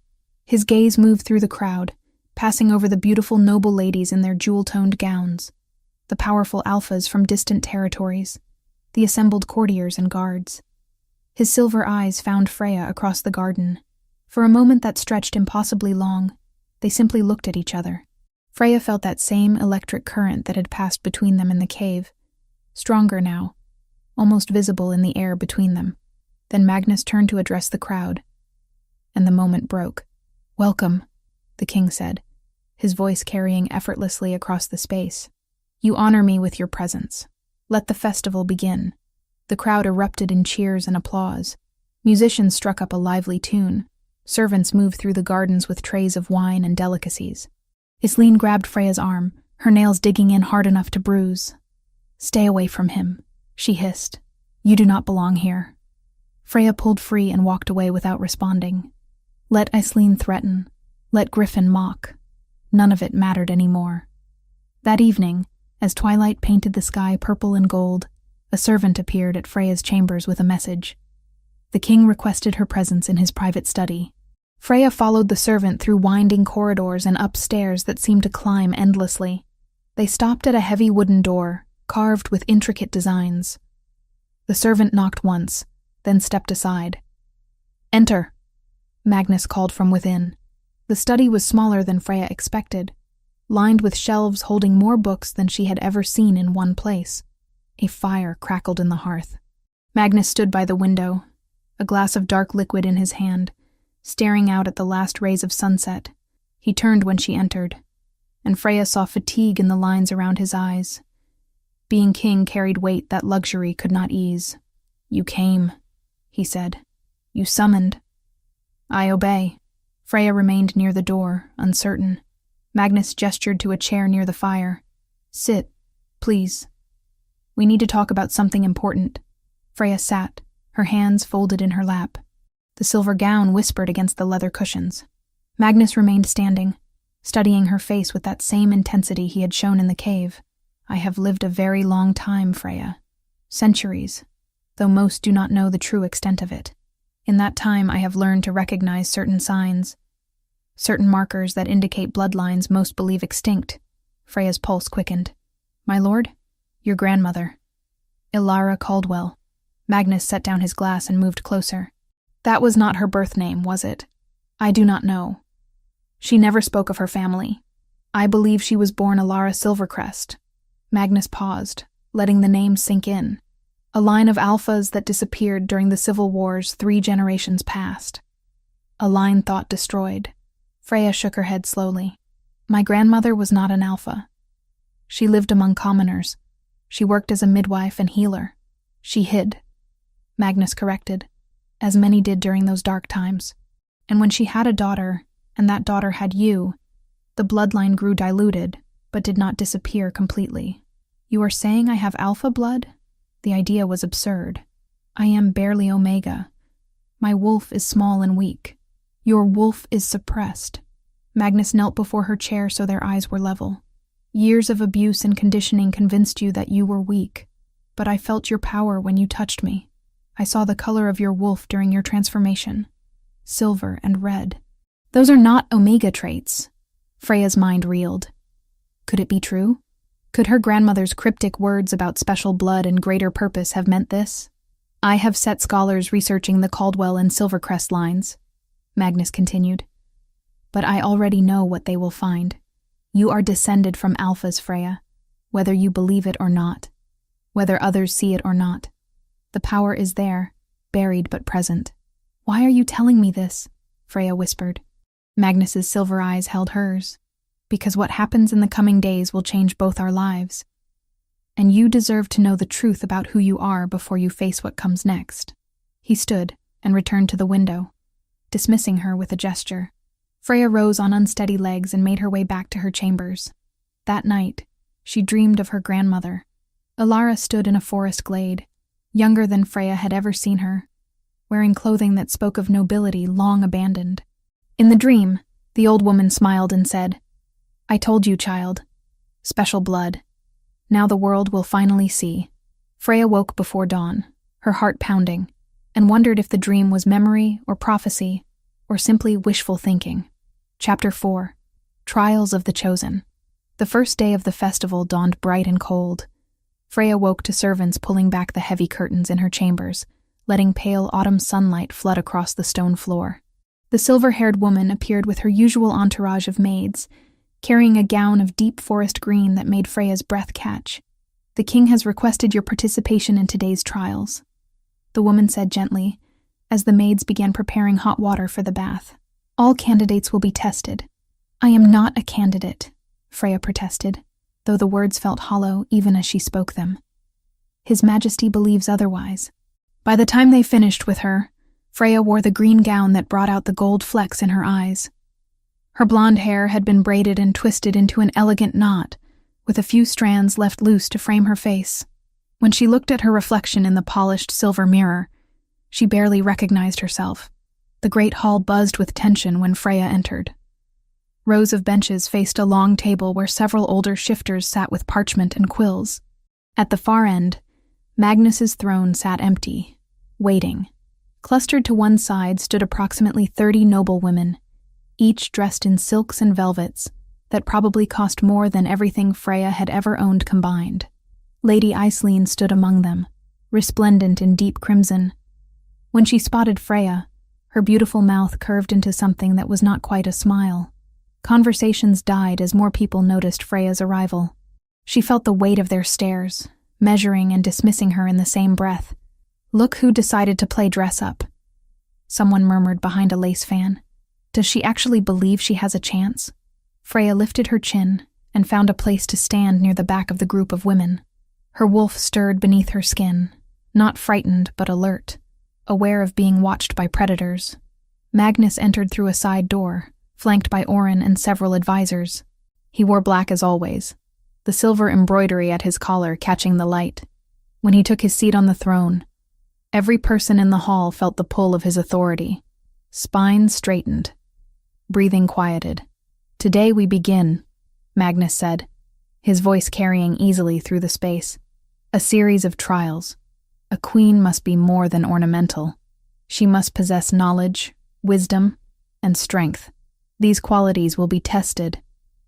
S1: His gaze moved through the crowd, passing over the beautiful noble ladies in their jewel-toned gowns, the powerful alphas from distant territories, the assembled courtiers and guards. His silver eyes found Freya across the garden. For a moment that stretched impossibly long, they simply looked at each other. Freya felt that same electric current that had passed between them in the cave, stronger now, almost visible in the air between them. Then Magnus turned to address the crowd, and the moment broke. "Welcome," the king said, his voice carrying effortlessly across the space. "You honor me with your presence. Let the festival begin." The crowd erupted in cheers and applause. Musicians struck up a lively tune. Servants moved through the gardens with trays of wine and delicacies. Aisling grabbed Freya's arm, her nails digging in hard enough to bruise. "Stay away from him," she hissed. "You do not belong here." Freya pulled free and walked away without responding. Let Aisling threaten. Let Griffin mock. None of it mattered anymore. That evening, as twilight painted the sky purple and gold, a servant appeared at Freya's chambers with a message. The king requested her presence in his private study. Freya followed the servant through winding corridors and up stairs that seemed to climb endlessly. They stopped at a heavy wooden door, carved with intricate designs. The servant knocked once, then stepped aside. "Enter." Magnus called from within. The study was smaller than Freya expected, lined with shelves holding more books than she had ever seen in one place. A fire crackled in the hearth. Magnus stood by the window, a glass of dark liquid in his hand, staring out at the last rays of sunset. He turned when she entered, and Freya saw fatigue in the lines around his eyes. Being king carried weight that luxury could not ease. "You came," he said. "You summoned." "I obey." Freya remained near the door, uncertain. Magnus gestured to a chair near the fire. "Sit, please. We need to talk about something important." Freya sat, her hands folded in her lap. The silver gown whispered against the leather cushions. Magnus remained standing, studying her face with that same intensity he had shown in the cave. "I have lived a very long time, Freya. Centuries, though most do not know the true extent of it. In that time I have learned to recognize certain signs, certain markers that indicate bloodlines most believe extinct." Freya's pulse quickened. "My lord? Your grandmother." "Ilara Caldwell." Magnus set down his glass and moved closer. "That was not her birth name, was it?" "I do not know. She never spoke of her family. I believe she was born Ilara Silvercrest." Magnus paused, letting the name sink in. "A line of alphas that disappeared during the civil wars 3 generations past. A line thought destroyed." Freya shook her head slowly. "My grandmother was not an alpha. She lived among commoners. She worked as a midwife and healer. She hid." Magnus corrected, "as many did during those dark times. And when she had a daughter, and that daughter had you, the bloodline grew diluted, but did not disappear completely." "You are saying I have alpha blood?" The idea was absurd. "I am barely Omega. My wolf is small and weak." "Your wolf is suppressed." Magnus knelt before her chair so their eyes were level. "Years of abuse and conditioning convinced you that you were weak, but I felt your power when you touched me. I saw the color of your wolf during your transformation. Silver and red. Those are not Omega traits." Freya's mind reeled. Could it be true? Could her grandmother's cryptic words about special blood and greater purpose have meant this? "I have set scholars researching the Caldwell and Silvercrest lines," Magnus continued. "But I already know what they will find. You are descended from alphas, Freya, whether you believe it or not, whether others see it or not. The power is there, buried but present." "Why are you telling me this?" Freya whispered. Magnus's silver eyes held hers. "Because what happens in the coming days will change both our lives. And you deserve to know the truth about who you are before you face what comes next." He stood and returned to the window, dismissing her with a gesture. Freya rose on unsteady legs and made her way back to her chambers. That night, she dreamed of her grandmother. Ilara stood in a forest glade, younger than Freya had ever seen her, wearing clothing that spoke of nobility long abandoned. In the dream, the old woman smiled and said, "I told you, child. Special blood. Now the world will finally see." Freya woke before dawn, her heart pounding, and wondered if the dream was memory or prophecy, or simply wishful thinking. Chapter 4. Trials of the Chosen. The first day of the festival dawned bright and cold. Freya woke to servants pulling back the heavy curtains in her chambers, letting pale autumn sunlight flood across the stone floor. The silver-haired woman appeared with her usual entourage of maids, carrying a gown of deep forest green that made Freya's breath catch. "The king has requested your participation in today's trials," the woman said gently, as the maids began preparing hot water for the bath. "All candidates will be tested." "I am not a candidate," Freya protested, though the words felt hollow even as she spoke them. "His Majesty believes otherwise." By the time they finished with her, Freya wore the green gown that brought out the gold flecks in her eyes. Her blonde hair had been braided and twisted into an elegant knot, with a few strands left loose to frame her face. When she looked at her reflection in the polished silver mirror, she barely recognized herself. The great hall buzzed with tension when Freya entered. Rows of benches faced a long table where several older shifters sat with parchment and quills. At the far end, Magnus's throne sat empty, waiting. Clustered to one side stood approximately 30 noble women, each dressed in silks and velvets that probably cost more than everything Freya had ever owned combined. Lady Iceline stood among them, resplendent in deep crimson. When she spotted Freya, Her beautiful mouth curved into something that was not quite a smile. Conversations died as more people noticed Freya's arrival. She felt the weight of their stares, measuring and dismissing her in the same breath. "Look who decided to play dress-up," someone murmured behind a lace fan. "Does she actually believe she has a chance?" Freya lifted her chin and found a place to stand near the back of the group of women. Her wolf stirred beneath her skin, not frightened but alert, aware of being watched by predators. Magnus entered through a side door, flanked by Orin and several advisors. He wore black as always, the silver embroidery at his collar catching the light. When he took his seat on the throne, every person in the hall felt the pull of his authority. Spines straightened. Breathing quieted. "Today we begin," Magnus said, his voice carrying easily through the space. "A series of trials. A queen must be more than ornamental. She must possess knowledge, wisdom, and strength. These qualities will be tested."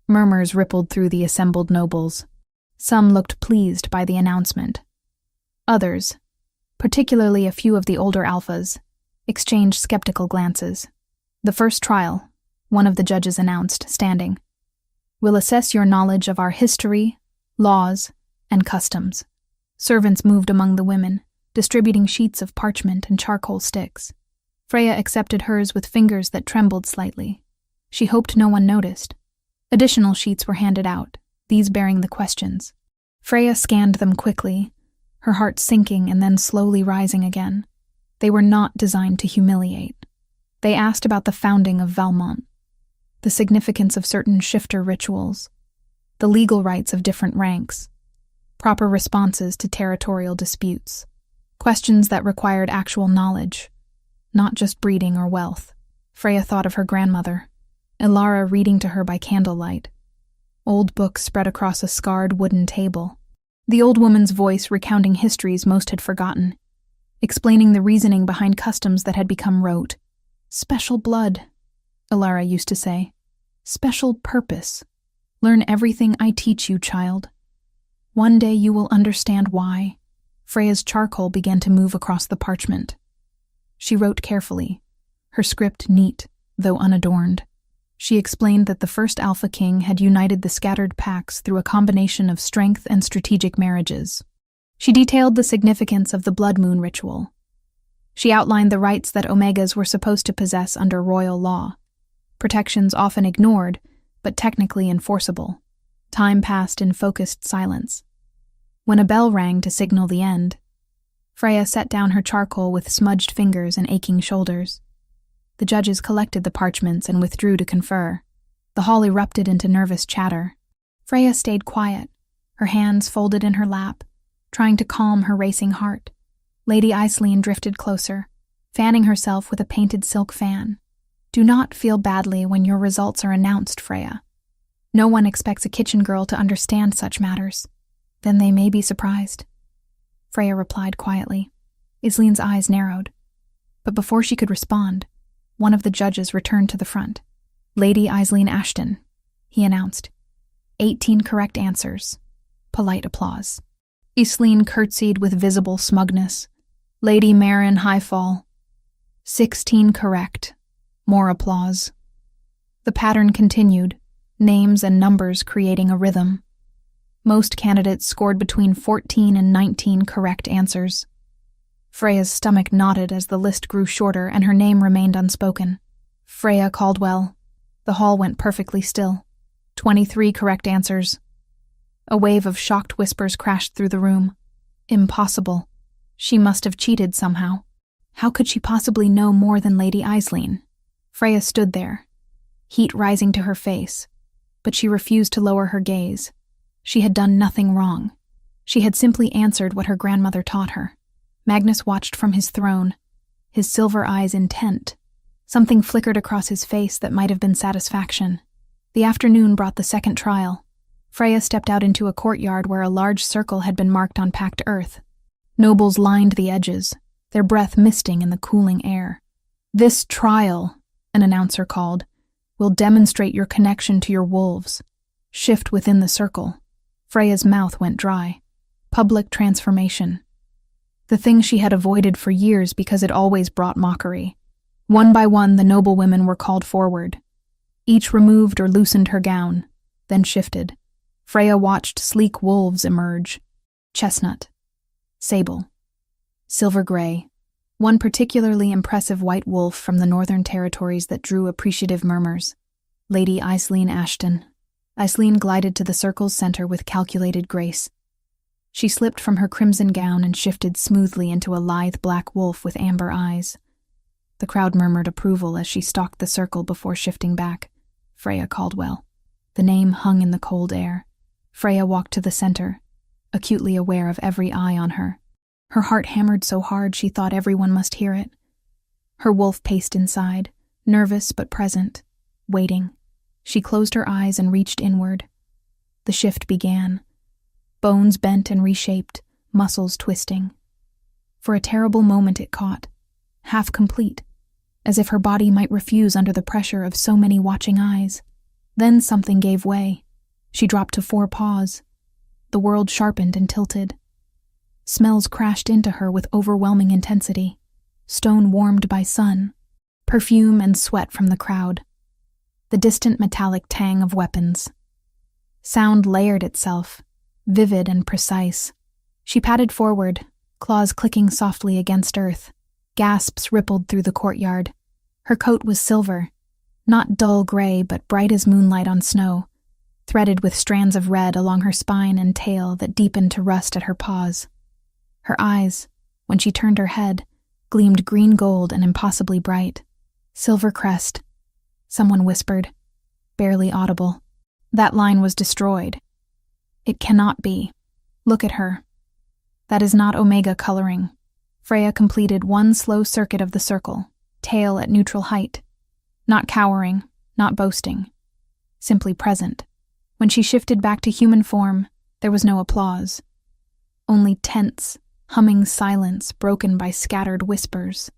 S1: Murmurs rippled through the assembled nobles. Some looked pleased by the announcement. Others, particularly a few of the older alphas, exchanged skeptical glances. "The first trial," one of the judges announced, standing, "will assess your knowledge of our history, laws, and customs." Servants moved among the women, distributing sheets of parchment and charcoal sticks. Freya accepted hers with fingers that trembled slightly. She hoped no one noticed. Additional sheets were handed out, these bearing the questions. Freya scanned them quickly, her heart sinking and then slowly rising again. They were not designed to humiliate. They asked about the founding of Valmont, the significance of certain shifter rituals, the legal rights of different ranks, proper responses to territorial disputes, questions that required actual knowledge, not just breeding or wealth. Freya thought of her grandmother, Ilara reading to her by candlelight. Old books spread across a scarred wooden table. The old woman's voice recounting histories most had forgotten, explaining the reasoning behind customs that had become rote. "Special blood," Ilara used to say. "Special purpose. Learn everything I teach you, child. One day you will understand why." Freya's charcoal began to move across the parchment. She wrote carefully, her script neat, though unadorned. She explained that the first Alpha King had united the scattered packs through a combination of strength and strategic marriages. She detailed the significance of the blood moon ritual. She outlined the rights that Omegas were supposed to possess under royal law, protections often ignored, but technically enforceable. Time passed in focused silence. When a bell rang to signal the end, Freya set down her charcoal with smudged fingers and aching shoulders. The judges collected the parchments and withdrew to confer. The hall erupted into nervous chatter. Freya stayed quiet, her hands folded in her lap, trying to calm her racing heart. Lady Aisling drifted closer, fanning herself with a painted silk fan. "Do not feel badly when your results are announced, Freya. No one expects a kitchen girl to understand such matters. Then they may be surprised." Freya replied quietly. Aisling's eyes narrowed. But before she could respond, one of the judges returned to the front. "Lady Aisling Ashton," he announced. 18 correct answers. Polite applause. Aisling curtsied with visible smugness. "Lady Marin Highfall." 16 correct. More applause. The pattern continued, names and numbers creating a rhythm. Most candidates scored between 14 and 19 correct answers. Freya's stomach knotted as the list grew shorter and her name remained unspoken. Freya Caldwell. The hall went perfectly still. 23 correct answers. A wave of shocked whispers crashed through the room. Impossible. She must have cheated somehow. How could she possibly know more than Lady Aisling? Freya stood there, heat rising to her face, but she refused to lower her gaze. She had done nothing wrong. She had simply answered what her grandmother taught her. Magnus watched from his throne, his silver eyes intent. Something flickered across his face that might have been satisfaction. The afternoon brought the second trial. Freya stepped out into a courtyard where a large circle had been marked on packed earth. Nobles lined the edges, their breath misting in the cooling air. "This trial," an announcer called, "will demonstrate your connection to your wolves. Shift within the circle." Freya's mouth went dry. Public transformation. The thing she had avoided for years because it always brought mockery. One by one, the noblewomen were called forward. Each removed or loosened her gown, then shifted. Freya watched sleek wolves emerge. Chestnut, sable, silver gray, one particularly impressive white wolf from the northern territories that drew appreciative murmurs. Lady Aisling Ashton. Aisling glided to the circle's center with calculated grace. She slipped from her crimson gown and shifted smoothly into a lithe black wolf with amber eyes. The crowd murmured approval as she stalked the circle before shifting back. Freya Caldwell. The name hung in the cold air. Freya walked to the center, acutely aware of every eye on her. Her heart hammered so hard she thought everyone must hear it. Her wolf paced inside, nervous but present, waiting. She closed her eyes and reached inward. The shift began. Bones bent and reshaped, muscles twisting. For a terrible moment it caught, half complete, as if her body might refuse under the pressure of so many watching eyes. Then something gave way. She dropped to 4 paws. The world sharpened and tilted. Smells crashed into her with overwhelming intensity. Stone warmed by sun, perfume and sweat from the crowd. The distant metallic tang of weapons. Sound layered itself, vivid and precise. She padded forward, claws clicking softly against earth. Gasps rippled through the courtyard. Her coat was silver, not dull gray but bright as moonlight on snow, threaded with strands of red along her spine and tail that deepened to rust at her paws. Her eyes, when she turned her head, gleamed green gold and impossibly bright. Silver crest. Someone whispered, barely audible. That line was destroyed. It cannot be. Look at her. That is not Omega coloring. Freya completed one slow circuit of the circle, tail at neutral height. Not cowering, not boasting. Simply present. When she shifted back to human form, there was no applause. Only tense, humming silence broken by scattered whispers.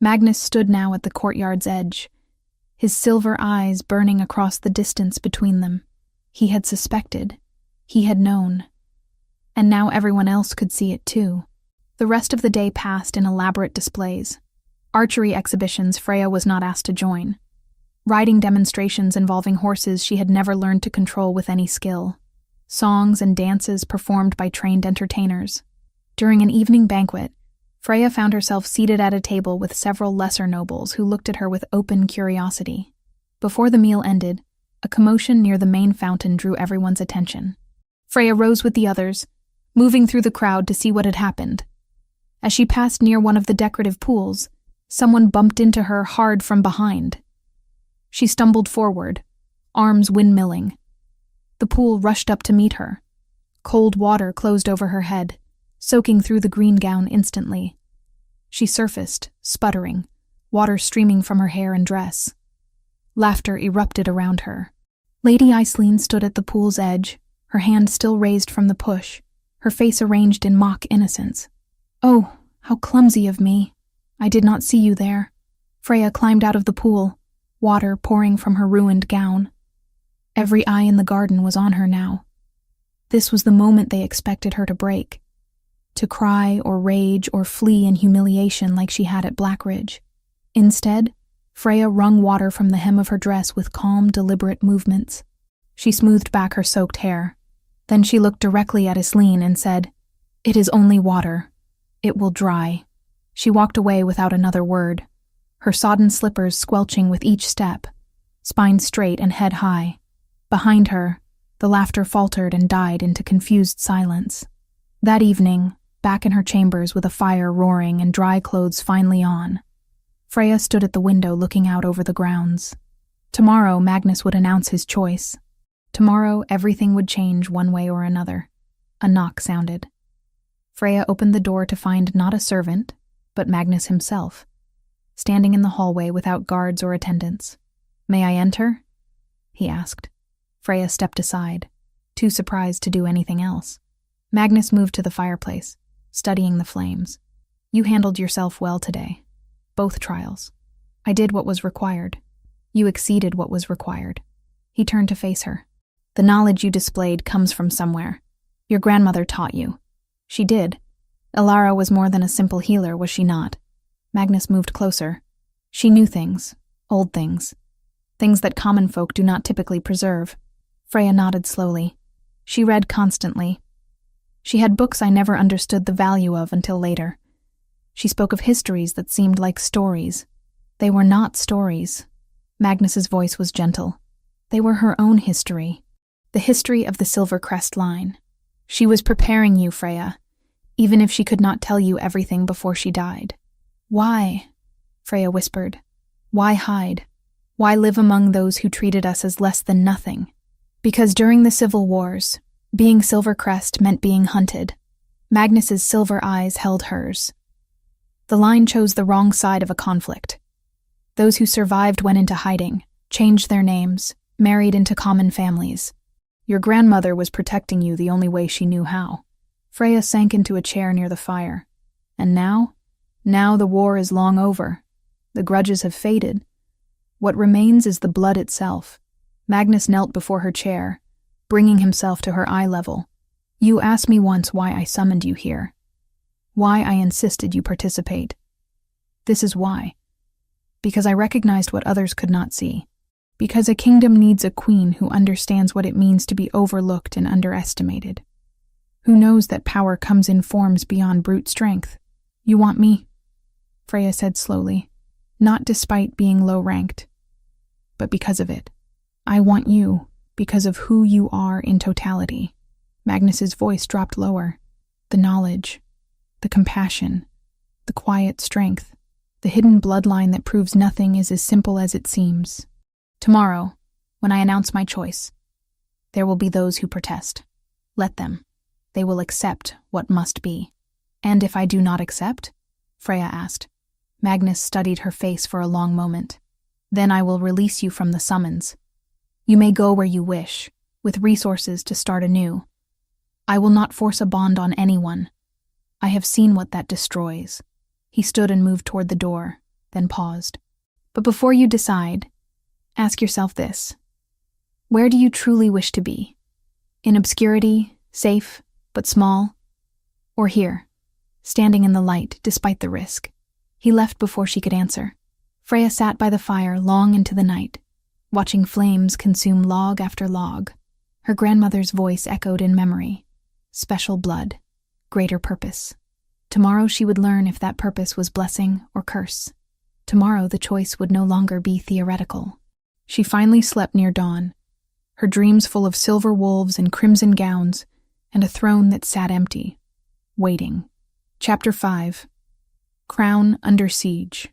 S1: Magnus stood now at the courtyard's edge, his silver eyes burning across the distance between them. He had suspected. He had known. And now everyone else could see it too. The rest of the day passed in elaborate displays. Archery exhibitions Freya was not asked to join. Riding demonstrations involving horses she had never learned to control with any skill. Songs and dances performed by trained entertainers. During an evening banquet, Freya found herself seated at a table with several lesser nobles who looked at her with open curiosity. Before the meal ended, a commotion near the main fountain drew everyone's attention. Freya rose with the others, moving through the crowd to see what had happened. As she passed near one of the decorative pools, someone bumped into her hard from behind. She stumbled forward, arms windmilling. The pool rushed up to meet her. Cold water closed over her head, soaking through the green gown instantly. She surfaced, sputtering, water streaming from her hair and dress. Laughter erupted around her. Lady Aisling stood at the pool's edge, her hand still raised from the push, her face arranged in mock innocence. "Oh, how clumsy of me. I did not see you there." Freya climbed out of the pool, water pouring from her ruined gown. Every eye in the garden was on her now. This was the moment they expected her to break. To cry or rage or flee in humiliation like she had at Blackridge. Instead, Freya wrung water from the hem of her dress with calm, deliberate movements. She smoothed back her soaked hair. Then she looked directly at Aisling and said, "It is only water. It will dry." She walked away without another word, her sodden slippers squelching with each step, spine straight and head high. Behind her, the laughter faltered and died into confused silence. That evening, back in her chambers with a fire roaring and dry clothes finally on, Freya stood at the window looking out over the grounds. Tomorrow, Magnus would announce his choice. Tomorrow, everything would change one way or another. A knock sounded. Freya opened the door to find not a servant, but Magnus himself, standing in the hallway without guards or attendants. "May I enter?" he asked. Freya stepped aside, too surprised to do anything else. Magnus moved to the fireplace, studying the flames. "You handled yourself well today. Both trials. I did what was required. You exceeded what was required." He turned to face her. "The knowledge you displayed comes from somewhere. Your grandmother taught you." "She did. Elara was more than a simple healer, was she not?" Magnus moved closer. She knew things, old things that common folk do not typically preserve. Freya nodded slowly. She read constantly. She had books I never understood the value of until later. She spoke of histories that seemed like stories. They were not stories. Magnus's voice was gentle. They were her own history. The history of the Silvercrest line. She was preparing you, Freya, even if she could not tell you everything before she died. Why? Freya whispered. Why hide? Why live among those who treated us as less than nothing? Because during the Civil Wars, being Silvercrest meant being hunted. Magnus's silver eyes held hers. The line chose the wrong side of a conflict. Those who survived went into hiding, changed their names, married into common families. Your grandmother was protecting you the only way she knew how. Freya sank into a chair near the fire. And now? Now the war is long over. The grudges have faded. What remains is the blood itself. Magnus knelt before her chair, bringing himself to her eye level. You asked me once why I summoned you here. Why I insisted you participate. This is why. Because I recognized what others could not see. Because a kingdom needs a queen who understands what it means to be overlooked and underestimated. Who knows that power comes in forms beyond brute strength. You want me? Freya said slowly, not despite being low-ranked, but because of it. I want you because of who you are in totality. Magnus's voice dropped lower. The knowledge, the compassion, the quiet strength, the hidden bloodline that proves nothing is as simple as it seems. Tomorrow, when I announce my choice, there will be those who protest. Let them. They will accept what must be. And if I do not accept? Freya asked. Magnus studied her face for a long moment. Then I will release you from the summons. You may go where you wish, with resources to start anew. I will not force a bond on anyone. I have seen what that destroys. He stood and moved toward the door, then paused. But before you decide, ask yourself this. Where do you truly wish to be? In obscurity, safe, but small? Or here, standing in the light despite the risk? He left before she could answer. Freya sat by the fire long into the night, watching flames consume log after log. Her grandmother's voice echoed in memory. Special blood, greater purpose. Tomorrow she would learn if that purpose was blessing or curse. Tomorrow the choice would no longer be theoretical. She finally slept near dawn, her dreams full of silver wolves and crimson gowns, and a throne that sat empty, waiting. Chapter 5. Crown under siege.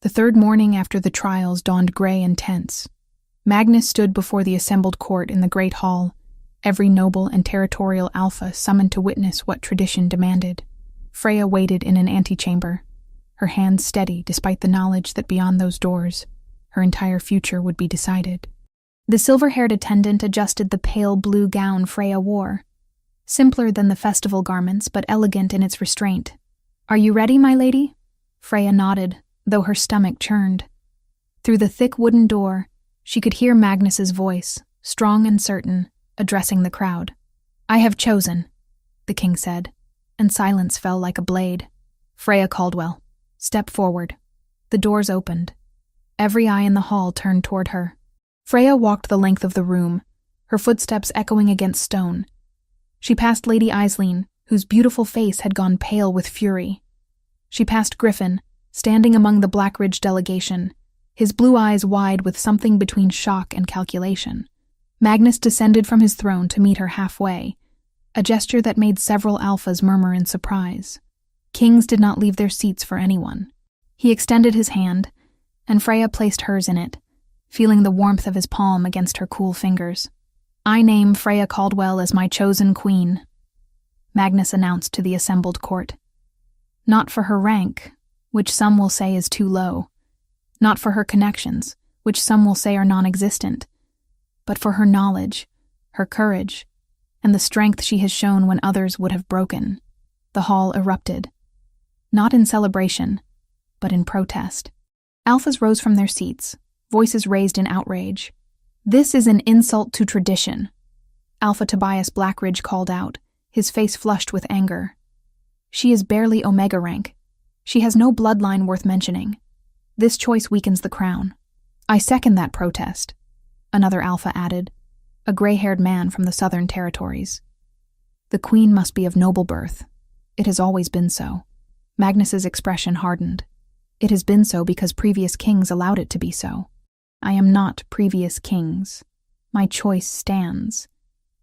S1: The third morning after the trials dawned gray and tense. Magnus stood before the assembled court in the great hall, every noble and territorial alpha summoned to witness what tradition demanded. Freya waited in an antechamber, her hands steady despite the knowledge that beyond those doors, her entire future would be decided. The silver-haired attendant adjusted the pale blue gown Freya wore, simpler than the festival garments but elegant in its restraint. Are you ready, my lady? Freya nodded, though her stomach churned. Through the thick wooden door, she could hear Magnus's voice, strong and certain, addressing the crowd. I have chosen, the king said, and silence fell like a blade. Freya Caldwell, step forward. The doors opened. Every eye in the hall turned toward her. Freya walked the length of the room, her footsteps echoing against stone. She passed Lady Aisling, whose beautiful face had gone pale with fury. She passed Griffin, standing among the Blackridge delegation, his blue eyes wide with something between shock and calculation. Magnus descended from his throne to meet her halfway, a gesture that made several alphas murmur in surprise. Kings did not leave their seats for anyone. He extended his hand, and Freya placed hers in it, feeling the warmth of his palm against her cool fingers. I name Freya Caldwell as my chosen queen, Magnus announced to the assembled court. Not for her rank, which some will say is too low, not for her connections, which some will say are non-existent, but for her knowledge, her courage, and the strength she has shown when others would have broken. The hall erupted, not in celebration, but in protest. Alphas rose from their seats, voices raised in outrage. This is an insult to tradition, Alpha Tobias Blackridge called out, his face flushed with anger. She is barely Omega rank. She has no bloodline worth mentioning. This choice weakens the crown. I second that protest, another alpha added, a gray-haired man from the southern territories. The queen must be of noble birth. It has always been so. Magnus's expression hardened. It has been so because previous kings allowed it to be so. I am not previous kings. My choice stands.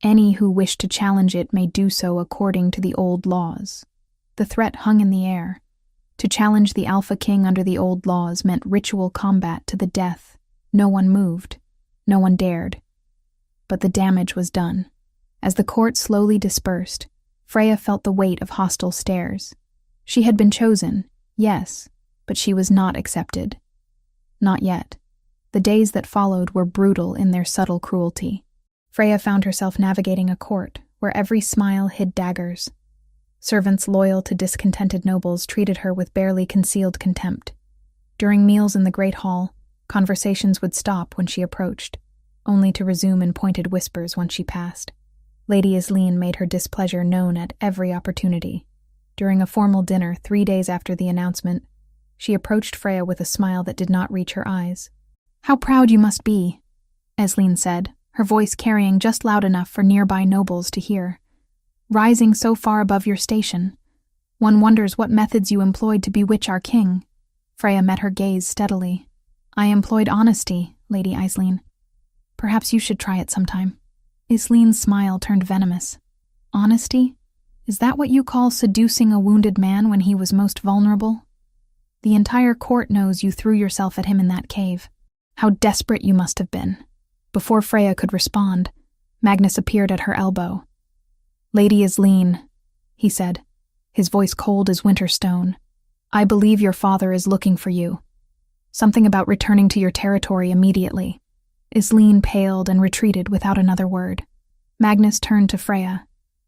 S1: Any who wish to challenge it may do so according to the old laws. The threat hung in the air. To challenge the Alpha King under the old laws meant ritual combat to the death. No one moved. No one dared. But the damage was done. As the court slowly dispersed, Freya felt the weight of hostile stares. She had been chosen, yes, but she was not accepted. Not yet. The days that followed were brutal in their subtle cruelty. Freya found herself navigating a court where every smile hid daggers. Servants loyal to discontented nobles treated her with barely concealed contempt. During meals in the great hall, conversations would stop when she approached, only to resume in pointed whispers once she passed. Lady Isleen made her displeasure known at every opportunity. During a formal dinner 3 days after the announcement, she approached Freya with a smile that did not reach her eyes. "How proud you must be," Isleen said, her voice carrying just loud enough for nearby nobles to hear. "Rising so far above your station. One wonders what methods you employed to bewitch our king." Freya met her gaze steadily. "I employed honesty, Lady Isleen. Perhaps you should try it sometime." Isleen's smile turned venomous. "Honesty? Is that what you call seducing a wounded man when he was most vulnerable? The entire court knows you threw yourself at him in that cave. How desperate you must have been." Before Freya could respond, Magnus appeared at her elbow. "Lady Isleen," he said, his voice cold as winter stone, "I believe your father is looking for you. Something about returning to your territory immediately." Isleen paled and retreated without another word. Magnus turned to Freya,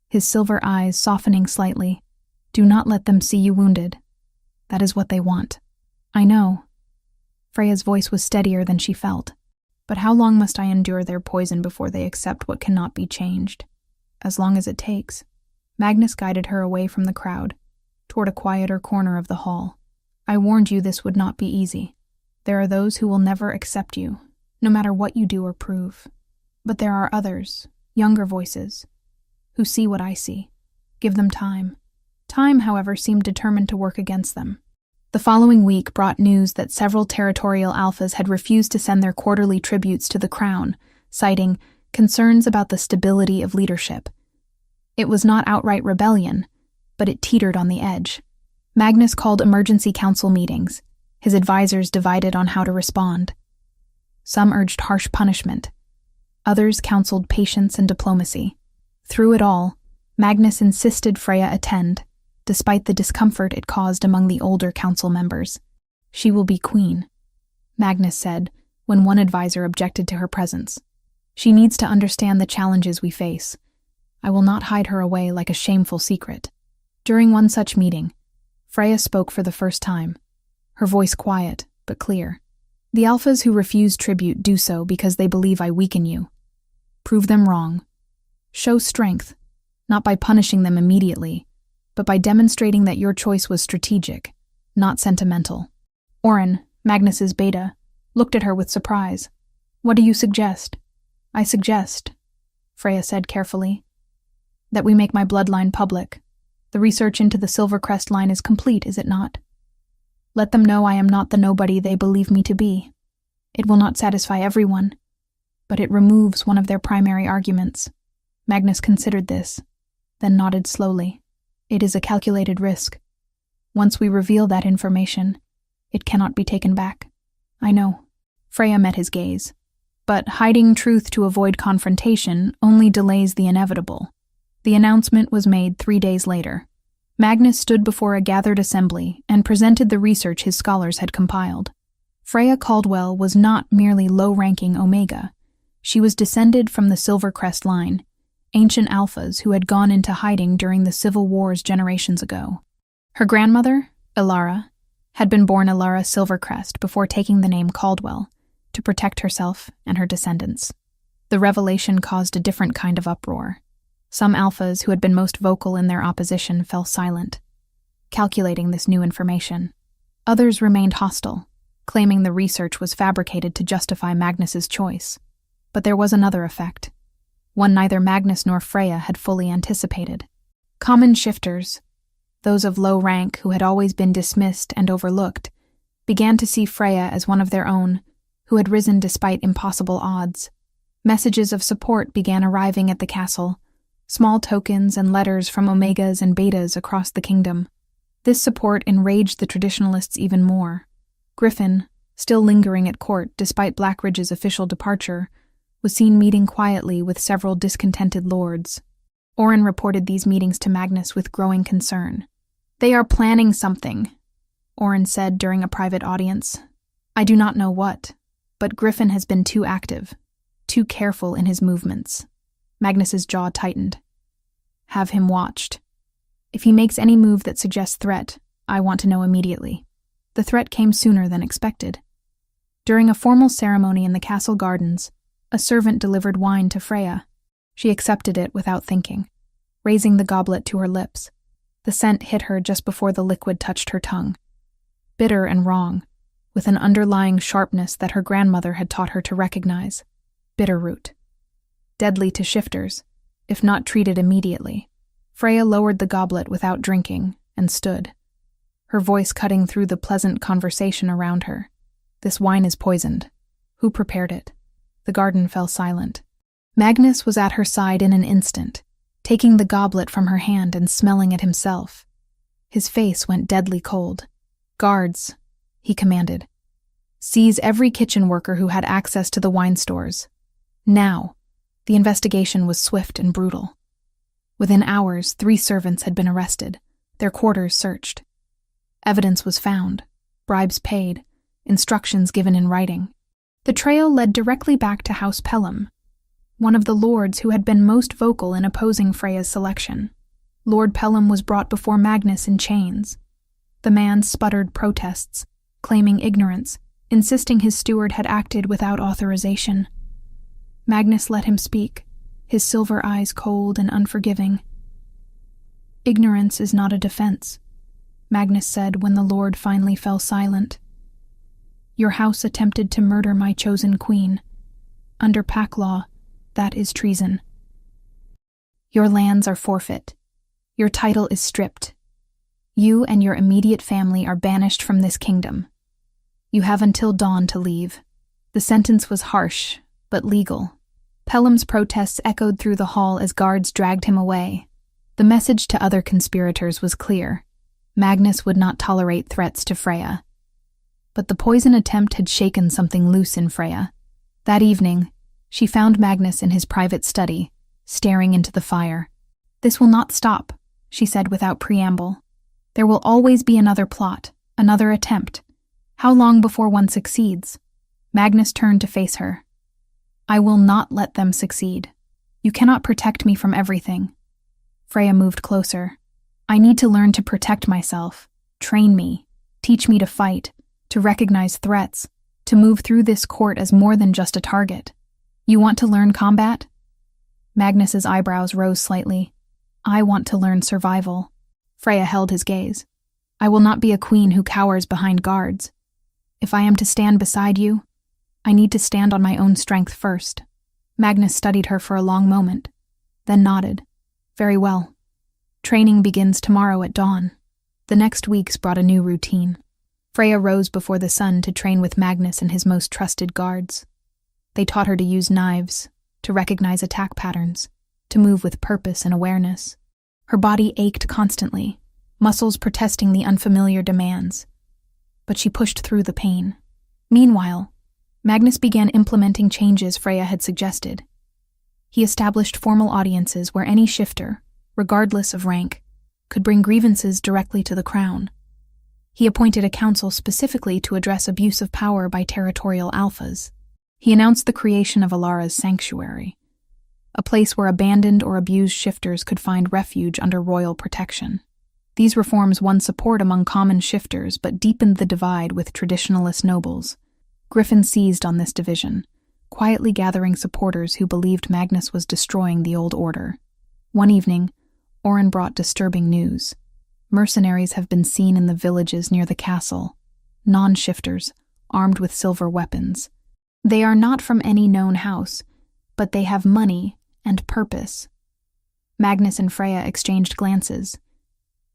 S1: his silver eyes softening slightly. "Do not let them see you wounded. That is what they want." "I know." Freya's voice was steadier than she felt. "But how long must I endure their poison before they accept what cannot be changed? As long as it takes." Magnus guided her away from the crowd, toward a quieter corner of the hall. "I warned you this would not be easy. There are those who will never accept you, no matter what you do or prove. But there are others, younger voices, who see what I see. Give them time." Time, however, seemed determined to work against them. The following week brought news that several territorial alphas had refused to send their quarterly tributes to the crown, citing concerns about the stability of leadership. It was not outright rebellion, but it teetered on the edge. Magnus called emergency council meetings, his advisors divided on how to respond. Some urged harsh punishment. Others counseled patience and diplomacy. Through it all, Magnus insisted Freya attend, despite the discomfort it caused among the older council members. "She will be queen," Magnus said, when one advisor objected to her presence. "She needs to understand the challenges we face. I will not hide her away like a shameful secret." During one such meeting, Freya spoke for the first time, her voice quiet but clear. "The alphas who refuse tribute do so because they believe I weaken you. Prove them wrong. Show strength, not by punishing them immediately, but by demonstrating that your choice was strategic, not sentimental." Oren, Magnus's beta, looked at her with surprise. "What do you suggest?" "I suggest," Freya said carefully, "that we make my bloodline public. The research into the Silvercrest line is complete, is it not? Let them know I am not the nobody they believe me to be. It will not satisfy everyone, but it removes one of their primary arguments." Magnus considered this, then nodded slowly. "It is a calculated risk. Once we reveal that information, it cannot be taken back." "I know." Freya met his gaze. "But hiding truth to avoid confrontation only delays the inevitable." The announcement was made 3 days later. Magnus stood before a gathered assembly and presented the research his scholars had compiled. Freya Caldwell was not merely low-ranking Omega. She was descended from the Silvercrest line, ancient alphas who had gone into hiding during the civil wars generations ago. Her grandmother, Ilara, had been born Ilara Silvercrest before taking the name Caldwell, to protect herself and her descendants. The revelation caused a different kind of uproar. Some alphas who had been most vocal in their opposition fell silent, calculating this new information. Others remained hostile, claiming the research was fabricated to justify Magnus's choice. But there was another effect, one neither Magnus nor Freya had fully anticipated. Common shifters, those of low rank who had always been dismissed and overlooked, began to see Freya as one of their own, who had risen despite impossible odds. Messages of support began arriving at the castle, small tokens and letters from Omegas and Betas across the kingdom. This support enraged the traditionalists even more. Griffin, still lingering at court despite Blackridge's official departure, was seen meeting quietly with several discontented lords. Oren reported these meetings to Magnus with growing concern. "They are planning something," Oren said during a private audience. "I do not know what, but Griffin has been too active, too careful in his movements." Magnus's jaw tightened. "Have him watched. If he makes any move that suggests threat, I want to know immediately." The threat came sooner than expected. During a formal ceremony in the castle gardens, a servant delivered wine to Freya. She accepted it without thinking, raising the goblet to her lips. The scent hit her just before the liquid touched her tongue. Bitter and wrong, with an underlying sharpness that her grandmother had taught her to recognize. Bitter root. Deadly to shifters, if not treated immediately. Freya lowered the goblet without drinking and stood, her voice cutting through the pleasant conversation around her. "This wine is poisoned. Who prepared it?" The garden fell silent. Magnus was at her side in an instant, taking the goblet from her hand and smelling it himself. His face went deadly cold. "Guards," he commanded. "Seize every kitchen worker who had access to the wine stores. Now." The investigation was swift and brutal. Within hours, 3 servants had been arrested, their quarters searched. Evidence was found, bribes paid, instructions given in writing. The trail led directly back to House Pelham, one of the lords who had been most vocal in opposing Freya's selection. Lord Pelham was brought before Magnus in chains. The man sputtered protests, claiming ignorance, insisting his steward had acted without authorization. Magnus let him speak, his silver eyes cold and unforgiving. "Ignorance is not a defense," Magnus said when the lord finally fell silent. "Your house attempted to murder my chosen queen. Under pack law, that is treason. Your lands are forfeit. Your title is stripped. You and your immediate family are banished from this kingdom. You have until dawn to leave." The sentence was harsh, but legal. Pelham's protests echoed through the hall as guards dragged him away. The message to other conspirators was clear. Magnus would not tolerate threats to Freya. But the poison attempt had shaken something loose in Freya. That evening, she found Magnus in his private study, staring into the fire. "This will not stop," she said without preamble. "There will always be another plot, another attempt. How long before one succeeds?" Magnus turned to face her. "I will not let them succeed. You cannot protect me from everything." Freya moved closer. "I need to learn to protect myself. Train me. Teach me to fight, to recognize threats, to move through this court as more than just a target. You want to learn combat?" Magnus's eyebrows rose slightly. "I want to learn survival." Freya held his gaze. "I will not be a queen who cowers behind guards. If I am to stand beside you, I need to stand on my own strength first." Magnus studied her for a long moment, then nodded. "Very well. Training begins tomorrow at dawn." The next weeks brought a new routine. Freya rose before the sun to train with Magnus and his most trusted guards. They taught her to use knives, to recognize attack patterns, to move with purpose and awareness. Her body ached constantly, muscles protesting the unfamiliar demands. But she pushed through the pain. Meanwhile, Magnus began implementing changes Freya had suggested. He established formal audiences where any shifter, regardless of rank, could bring grievances directly to the crown. He appointed a council specifically to address abuse of power by territorial alphas. He announced the creation of Alara's sanctuary, a place where abandoned or abused shifters could find refuge under royal protection. These reforms won support among common shifters but deepened the divide with traditionalist nobles. Griffin seized on this division, quietly gathering supporters who believed Magnus was destroying the old order. One evening, Oren brought disturbing news. Mercenaries have been seen in the villages near the castle. Non-shifters, armed with silver weapons. They are not from any known house, but they have money and purpose. Magnus and Freya exchanged glances.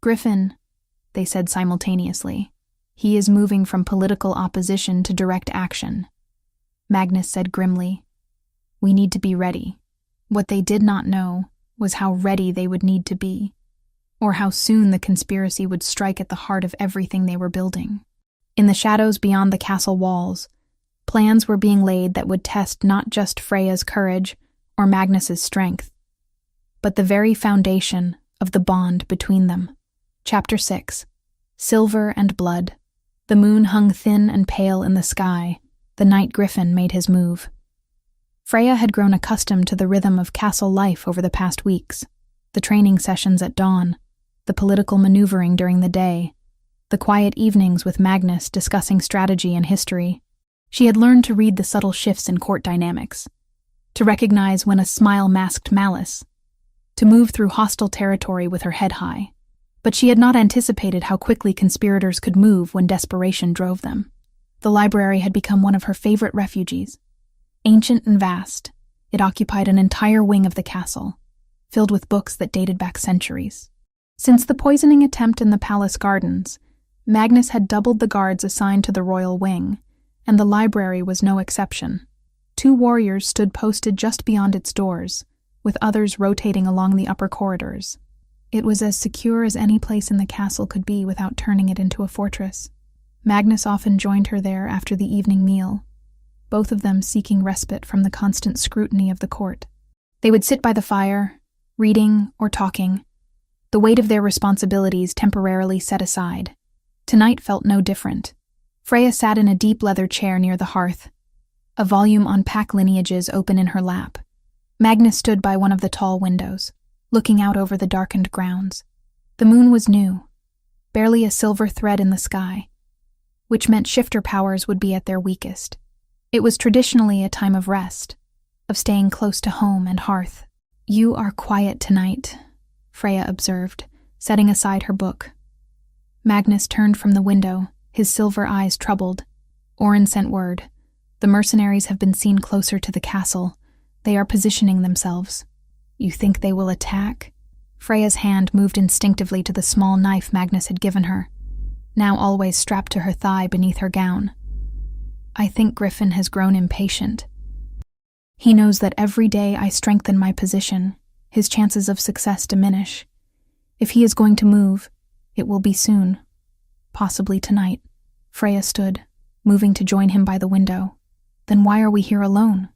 S1: "Griffin," they said simultaneously. "He is moving from political opposition to direct action." Magnus said grimly, "We need to be ready." What they did not know was how ready they would need to be, or how soon the conspiracy would strike at the heart of everything they were building. In the shadows beyond the castle walls, plans were being laid that would test not just Freya's courage or Magnus's strength, but the very foundation of the bond between them. Chapter 6. Silver and Blood. The moon hung thin and pale in the sky. The night Griffin made his move. Freya had grown accustomed to the rhythm of castle life over the past weeks, the training sessions at dawn, the political maneuvering during the day, the quiet evenings with Magnus discussing strategy and history. She had learned to read the subtle shifts in court dynamics, to recognize when a smile masked malice, to move through hostile territory with her head high. But she had not anticipated how quickly conspirators could move when desperation drove them. The library had become one of her favorite refuges. Ancient and vast, it occupied an entire wing of the castle, filled with books that dated back centuries. Since the poisoning attempt in the palace gardens, Magnus had doubled the guards assigned to the royal wing, and the library was no exception. 2 warriors stood posted just beyond its doors, with others rotating along the upper corridors. It was as secure as any place in the castle could be without turning it into a fortress. Magnus often joined her there after the evening meal, both of them seeking respite from the constant scrutiny of the court. They would sit by the fire, reading or talking, the weight of their responsibilities temporarily set aside. Tonight felt no different. Freya sat in a deep leather chair near the hearth, a volume on pack lineages open in her lap. Magnus stood by one of the tall windows, looking out over the darkened grounds. The moon was new, barely a silver thread in the sky, which meant shifter powers would be at their weakest. It was traditionally a time of rest, of staying close to home and hearth. "You are quiet tonight," Freya observed, setting aside her book. Magnus turned from the window, his silver eyes troubled. Orin sent word. "The mercenaries have been seen closer to the castle. They are positioning themselves." "You think they will attack?" Freya's hand moved instinctively to the small knife Magnus had given her, now always strapped to her thigh beneath her gown. "I think Griffin has grown impatient. He knows that every day I strengthen my position, his chances of success diminish. If he is going to move, it will be soon, possibly tonight." Freya stood, moving to join him by the window. "Then why are we here alone?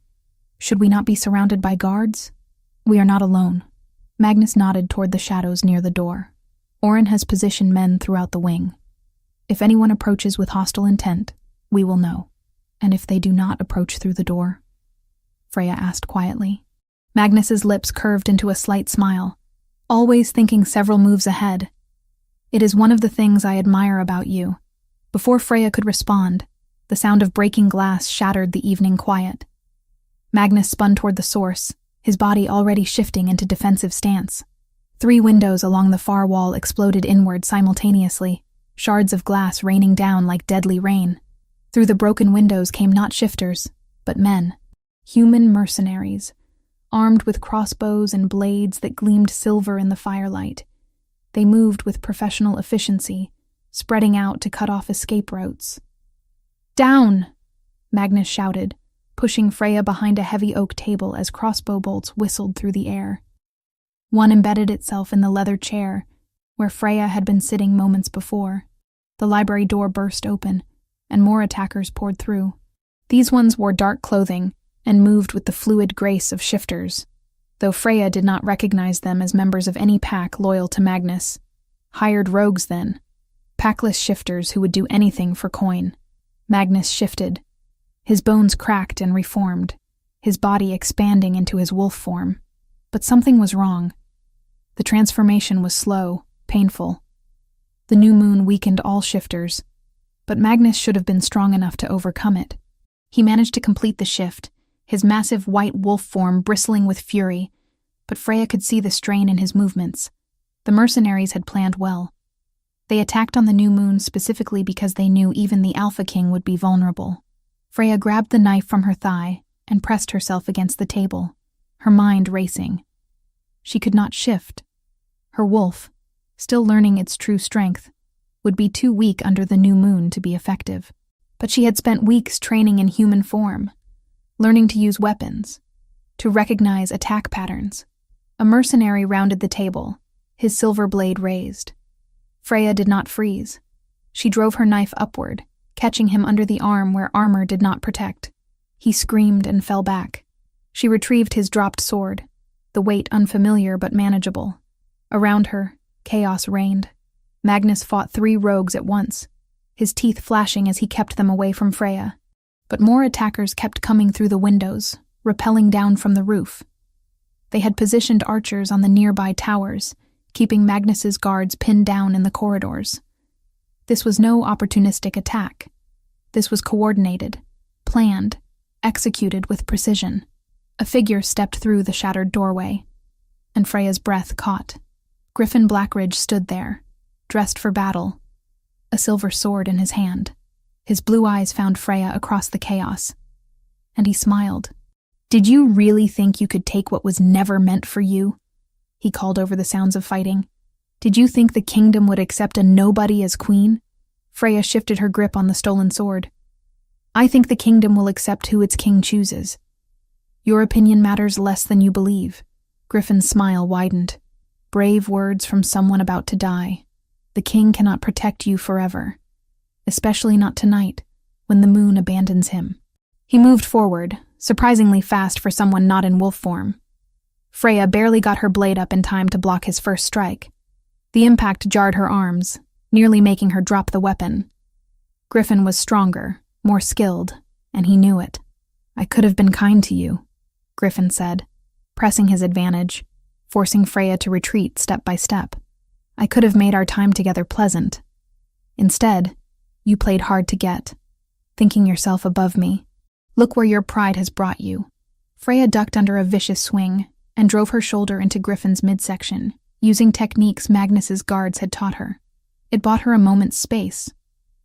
S1: Should we not be surrounded by guards?" "We are not alone." Magnus nodded toward the shadows near the door. "Orin has positioned men throughout the wing. If anyone approaches with hostile intent, we will know." "And if they do not approach through the door?" Freya asked quietly. Magnus's lips curved into a slight smile, always thinking several moves ahead. "It is one of the things I admire about you." Before Freya could respond, the sound of breaking glass shattered the evening quiet. Magnus spun toward the source, his body already shifting into defensive stance. 3 windows along the far wall exploded inward simultaneously, shards of glass raining down like deadly rain. Through the broken windows came not shifters, but men, human mercenaries, armed with crossbows and blades that gleamed silver in the firelight. They moved with professional efficiency, spreading out to cut off escape routes. "Down!" Magnus shouted, pushing Freya behind a heavy oak table as crossbow bolts whistled through the air. One embedded itself in the leather chair, where Freya had been sitting moments before. The library door burst open, and more attackers poured through. These ones wore dark clothing and moved with the fluid grace of shifters, though Freya did not recognize them as members of any pack loyal to Magnus. Hired rogues, then. Packless shifters who would do anything for coin. Magnus shifted. His bones cracked and reformed, his body expanding into his wolf form. But something was wrong. The transformation was slow, painful. The new moon weakened all shifters, but Magnus should have been strong enough to overcome it. He managed to complete the shift, his massive white wolf form bristling with fury, but Freya could see the strain in his movements. The mercenaries had planned well. They attacked on the new moon specifically because they knew even the Alpha King would be vulnerable. Freya grabbed the knife from her thigh and pressed herself against the table, her mind racing. She could not shift. Her wolf, still learning its true strength, would be too weak under the new moon to be effective. But she had spent weeks training in human form, learning to use weapons, to recognize attack patterns. A mercenary rounded the table, his silver blade raised. Freya did not freeze. She drove her knife upward, catching him under the arm where armor did not protect. He screamed and fell back. She retrieved his dropped sword, the weight unfamiliar but manageable. Around her, chaos reigned. Magnus fought 3 rogues at once, his teeth flashing as he kept them away from Freya. But more attackers kept coming through the windows, rappelling down from the roof. They had positioned archers on the nearby towers, keeping Magnus's guards pinned down in the corridors. This was no opportunistic attack. This was coordinated, planned, executed with precision. A figure stepped through the shattered doorway, and Freya's breath caught. Griffin Blackridge stood there, dressed for battle, a silver sword in his hand. His blue eyes found Freya across the chaos, and he smiled. "Did you really think you could take what was never meant for you?" he called over the sounds of fighting. "Did you think the kingdom would accept a nobody as queen?" Freya shifted her grip on the stolen sword. "I think the kingdom will accept who its king chooses. Your opinion matters less than you believe." Griffin's smile widened. "Brave words from someone about to die. The king cannot protect you forever. Especially not tonight, when the moon abandons him." He moved forward, surprisingly fast for someone not in wolf form. Freya barely got her blade up in time to block his first strike. The impact jarred her arms, nearly making her drop the weapon. Griffin was stronger, more skilled, and he knew it. "I could have been kind to you," Griffin said, pressing his advantage, forcing Freya to retreat step by step. "I could have made our time together pleasant. Instead, you played hard to get, thinking yourself above me. Look where your pride has brought you." Freya ducked under a vicious swing and drove her shoulder into Griffin's midsection, using techniques Magnus's guards had taught her. It bought her a moment's space,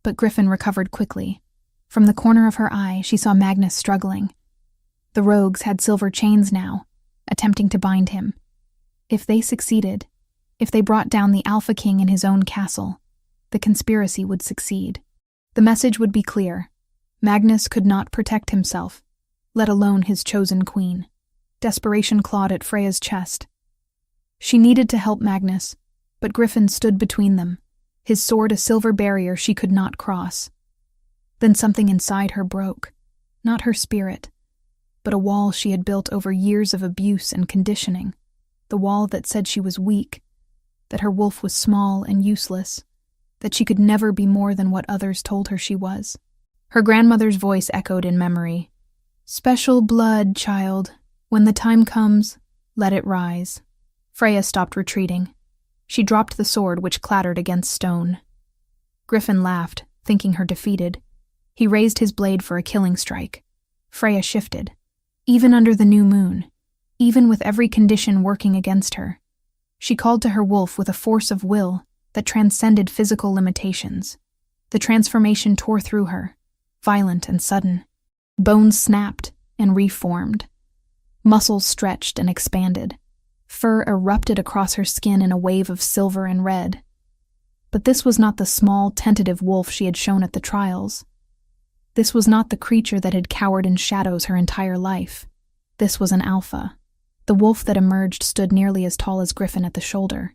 S1: but Griffin recovered quickly. From the corner of her eye, she saw Magnus struggling. The rogues had silver chains now, attempting to bind him. If they succeeded, if they brought down the Alpha King in his own castle, the conspiracy would succeed. The message would be clear. Magnus could not protect himself, let alone his chosen queen. Desperation clawed at Freya's chest. She needed to help Magnus, but Griffin stood between them, his sword a silver barrier she could not cross. Then something inside her broke, not her spirit, but a wall she had built over years of abuse and conditioning, the wall that said she was weak, that her wolf was small and useless, that she could never be more than what others told her she was. Her grandmother's voice echoed in memory. "Special blood, child. When the time comes, let it rise." Freya stopped retreating. She dropped the sword, which clattered against stone. Griffin laughed, thinking her defeated. He raised his blade for a killing strike. Freya shifted. Even under the new moon, even with every condition working against her, she called to her wolf with a force of will that transcended physical limitations. The transformation tore through her, violent and sudden. Bones snapped and reformed. Muscles stretched and expanded. Fur erupted across her skin in a wave of silver and red. But this was not the small, tentative wolf she had shown at the trials. This was not the creature that had cowered in shadows her entire life. This was an alpha. The wolf that emerged stood nearly as tall as Griffin at the shoulder.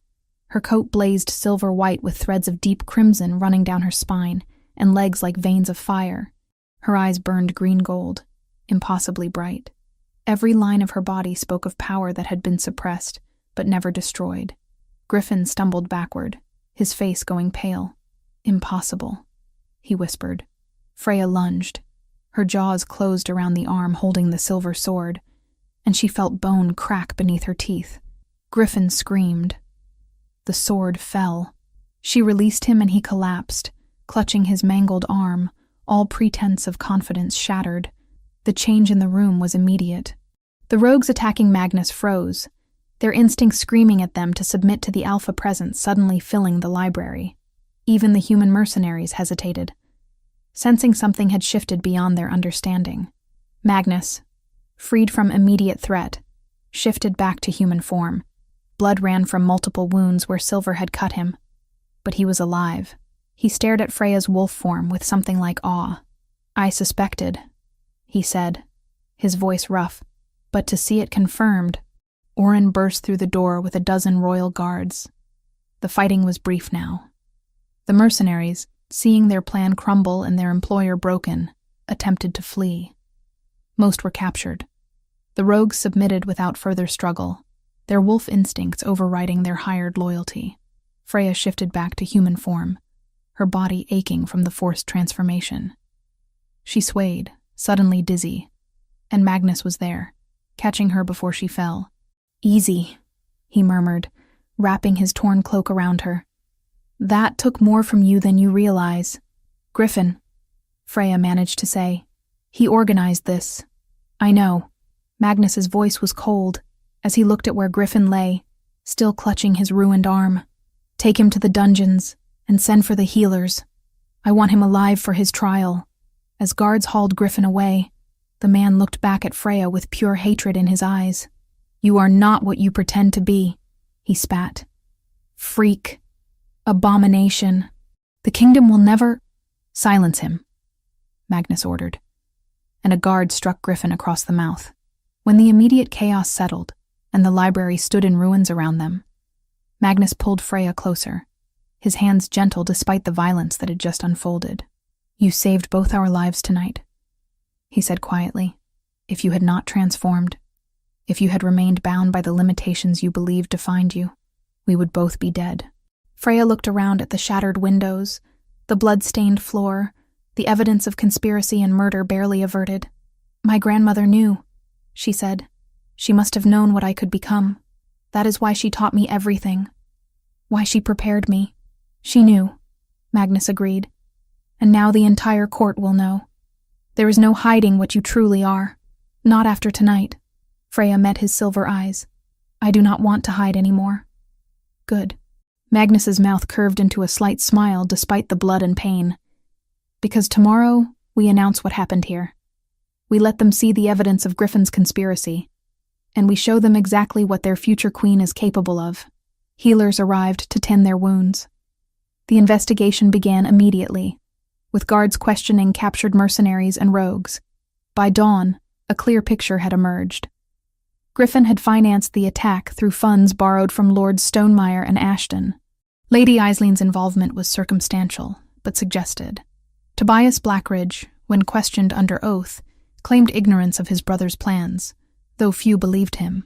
S1: Her coat blazed silver white with threads of deep crimson running down her spine, and legs like veins of fire. Her eyes burned green gold, impossibly bright. Every line of her body spoke of power that had been suppressed, but never destroyed. Griffin stumbled backward, his face going pale. "Impossible," he whispered. Freya lunged. Her jaws closed around the arm holding the silver sword, and she felt bone crack beneath her teeth. Griffin screamed. The sword fell. She released him and he collapsed, clutching his mangled arm, all pretense of confidence shattered. The change in the room was immediate. The rogues attacking Magnus froze, their instincts screaming at them to submit to the alpha presence suddenly filling the library. Even the human mercenaries hesitated, sensing something had shifted beyond their understanding. Magnus, freed from immediate threat, shifted back to human form. Blood ran from multiple wounds where Silver had cut him, but he was alive. He stared at Freya's wolf form with something like awe. "I suspected," he said, his voice rough, but to see it confirmed, Orin burst through the door with a dozen royal guards. The fighting was brief now. The mercenaries, seeing their plan crumble and their employer broken, attempted to flee. Most were captured. The rogues submitted without further struggle, their wolf instincts overriding their hired loyalty. Freya shifted back to human form, her body aching from the forced transformation. She swayed, suddenly dizzy, and Magnus was there, catching her before she fell. "Easy," he murmured, wrapping his torn cloak around her. "That took more from you than you realize." "Griffin," Freya managed to say. "He organized this." "I know." Magnus's voice was cold as he looked at where Griffin lay, still clutching his ruined arm. "Take him to the dungeons and send for the healers. I want him alive for his trial." As guards hauled Griffin away, the man looked back at Freya with pure hatred in his eyes. "You are not what you pretend to be," he spat. "Freak. Abomination. The kingdom will never—" "Silence him," Magnus ordered, and a guard struck Griffin across the mouth. When the immediate chaos settled, and the library stood in ruins around them, Magnus pulled Freya closer, his hands gentle despite the violence that had just unfolded. "You saved both our lives tonight," he said quietly. "If you had not transformed, if you had remained bound by the limitations you believed defined you, we would both be dead." Freya looked around at the shattered windows, the blood-stained floor, the evidence of conspiracy and murder barely averted. "My grandmother knew," she said. "She must have known what I could become. That is why she taught me everything. Why she prepared me." "She knew," Magnus agreed. "And now the entire court will know. There is no hiding what you truly are. Not after tonight." Freya met his silver eyes. "I do not want to hide anymore." "Good." Magnus's mouth curved into a slight smile despite the blood and pain. "Because tomorrow, we announce what happened here. We let them see the evidence of Griffin's conspiracy, and we show them exactly what their future queen is capable of." Healers arrived to tend their wounds. The investigation began immediately, with guards questioning captured mercenaries and rogues. By dawn, a clear picture had emerged. Griffin had financed the attack through funds borrowed from Lords Stonemeyer and Ashton. Lady Isleen's involvement was circumstantial, but suggested. Tobias Blackridge, when questioned under oath, claimed ignorance of his brother's plans, though few believed him.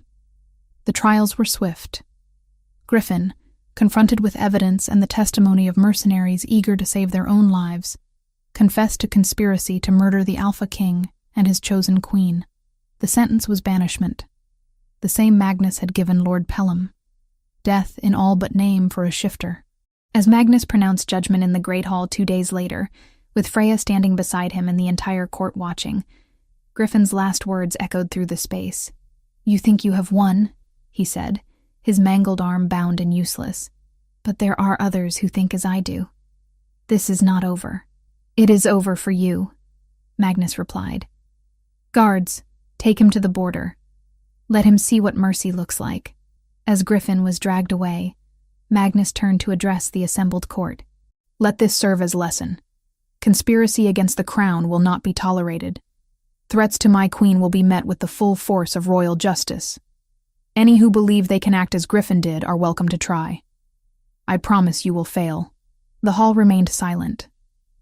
S1: The trials were swift. Griffin, confronted with evidence and the testimony of mercenaries eager to save their own lives, confessed to conspiracy to murder the Alpha King and his chosen queen. The sentence was banishment, the same Magnus had given Lord Pelham. Death in all but name for a shifter. As Magnus pronounced judgment in the Great Hall 2 days later, with Freya standing beside him and the entire court watching, Griffin's last words echoed through the space. "You think you have won," he said, his mangled arm bound and useless. "But there are others who think as I do. This is not over." "It is over for you," Magnus replied. "Guards, take him to the border. Let him see what mercy looks like." As Griffin was dragged away, Magnus turned to address the assembled court. "Let this serve as lesson. Conspiracy against the crown will not be tolerated. Threats to my queen will be met with the full force of royal justice. Any who believe they can act as Griffin did are welcome to try. I promise you will fail." The hall remained silent,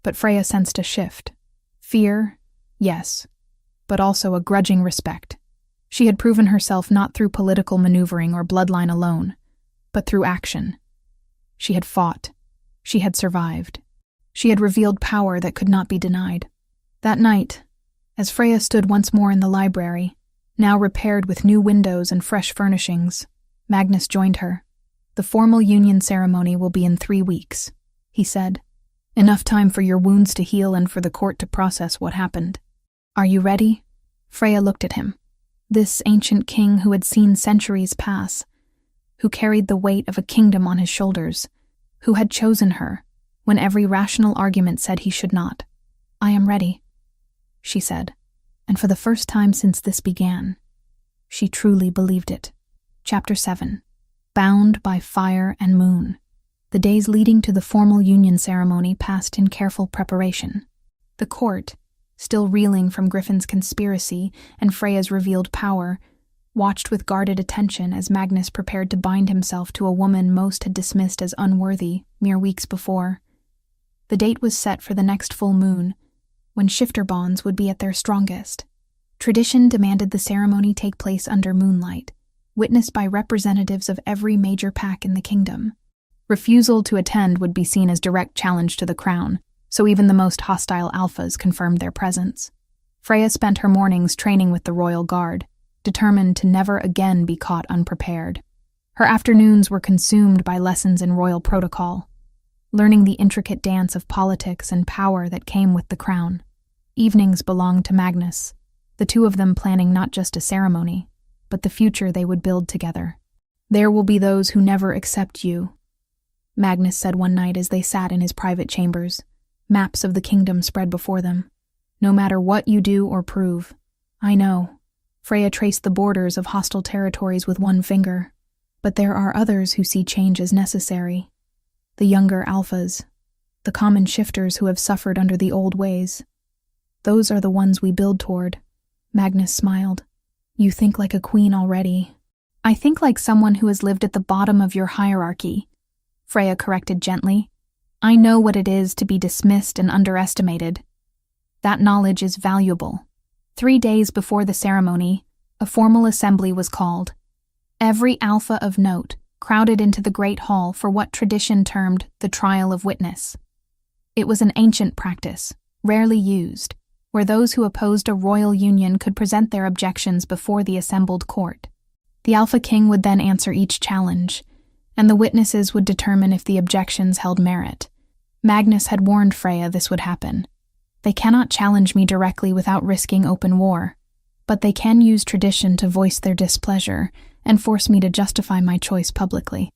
S1: but Freya sensed a shift. Fear, yes, but also a grudging respect. She had proven herself not through political maneuvering or bloodline alone, but through action. She had fought. She had survived. She had revealed power that could not be denied. That night, as Freya stood once more in the library, now repaired with new windows and fresh furnishings, Magnus joined her. "The formal union ceremony will be in 3 weeks," he said. "Enough time for your wounds to heal and for the court to process what happened. Are you ready?" Freya looked at him. This ancient king who had seen centuries pass, who carried the weight of a kingdom on his shoulders, who had chosen her, when every rational argument said he should not. "I am ready," she said, and for the first time since this began, she truly believed it. Chapter 7. Bound by Fire and Moon. The days leading to the formal union ceremony passed in careful preparation. The court, still reeling from Griffin's conspiracy and Freya's revealed power, watched with guarded attention as Magnus prepared to bind himself to a woman most had dismissed as unworthy mere weeks before. The date was set for the next full moon, when shifter bonds would be at their strongest. Tradition demanded the ceremony take place under moonlight, witnessed by representatives of every major pack in the kingdom. Refusal to attend would be seen as direct challenge to the crown, so even the most hostile alphas confirmed their presence. Freya spent her mornings training with the royal guard, determined to never again be caught unprepared. Her afternoons were consumed by lessons in royal protocol, learning the intricate dance of politics and power that came with the crown. Evenings belonged to Magnus, the two of them planning not just a ceremony, but the future they would build together. "There will be those who never accept you," Magnus said one night as they sat in his private chambers, maps of the kingdom spread before them. "No matter what you do or prove." "I know." Freya traced the borders of hostile territories with one finger. "But there are others who see change as necessary. The younger alphas, the common shifters who have suffered under the old ways. Those are the ones we build toward." Magnus smiled. "You think like a queen already." "I think like someone who has lived at the bottom of your hierarchy," Freya corrected gently. "I know what it is to be dismissed and underestimated. That knowledge is valuable." 3 days before the ceremony, a formal assembly was called. Every alpha of note crowded into the great hall for what tradition termed the trial of witness. It was an ancient practice, rarely used, where those who opposed a royal union could present their objections before the assembled court. The Alpha King would then answer each challenge, and the witnesses would determine if the objections held merit. Magnus had warned Freya this would happen. "They cannot challenge me directly without risking open war, but they can use tradition to voice their displeasure and force me to justify my choice publicly.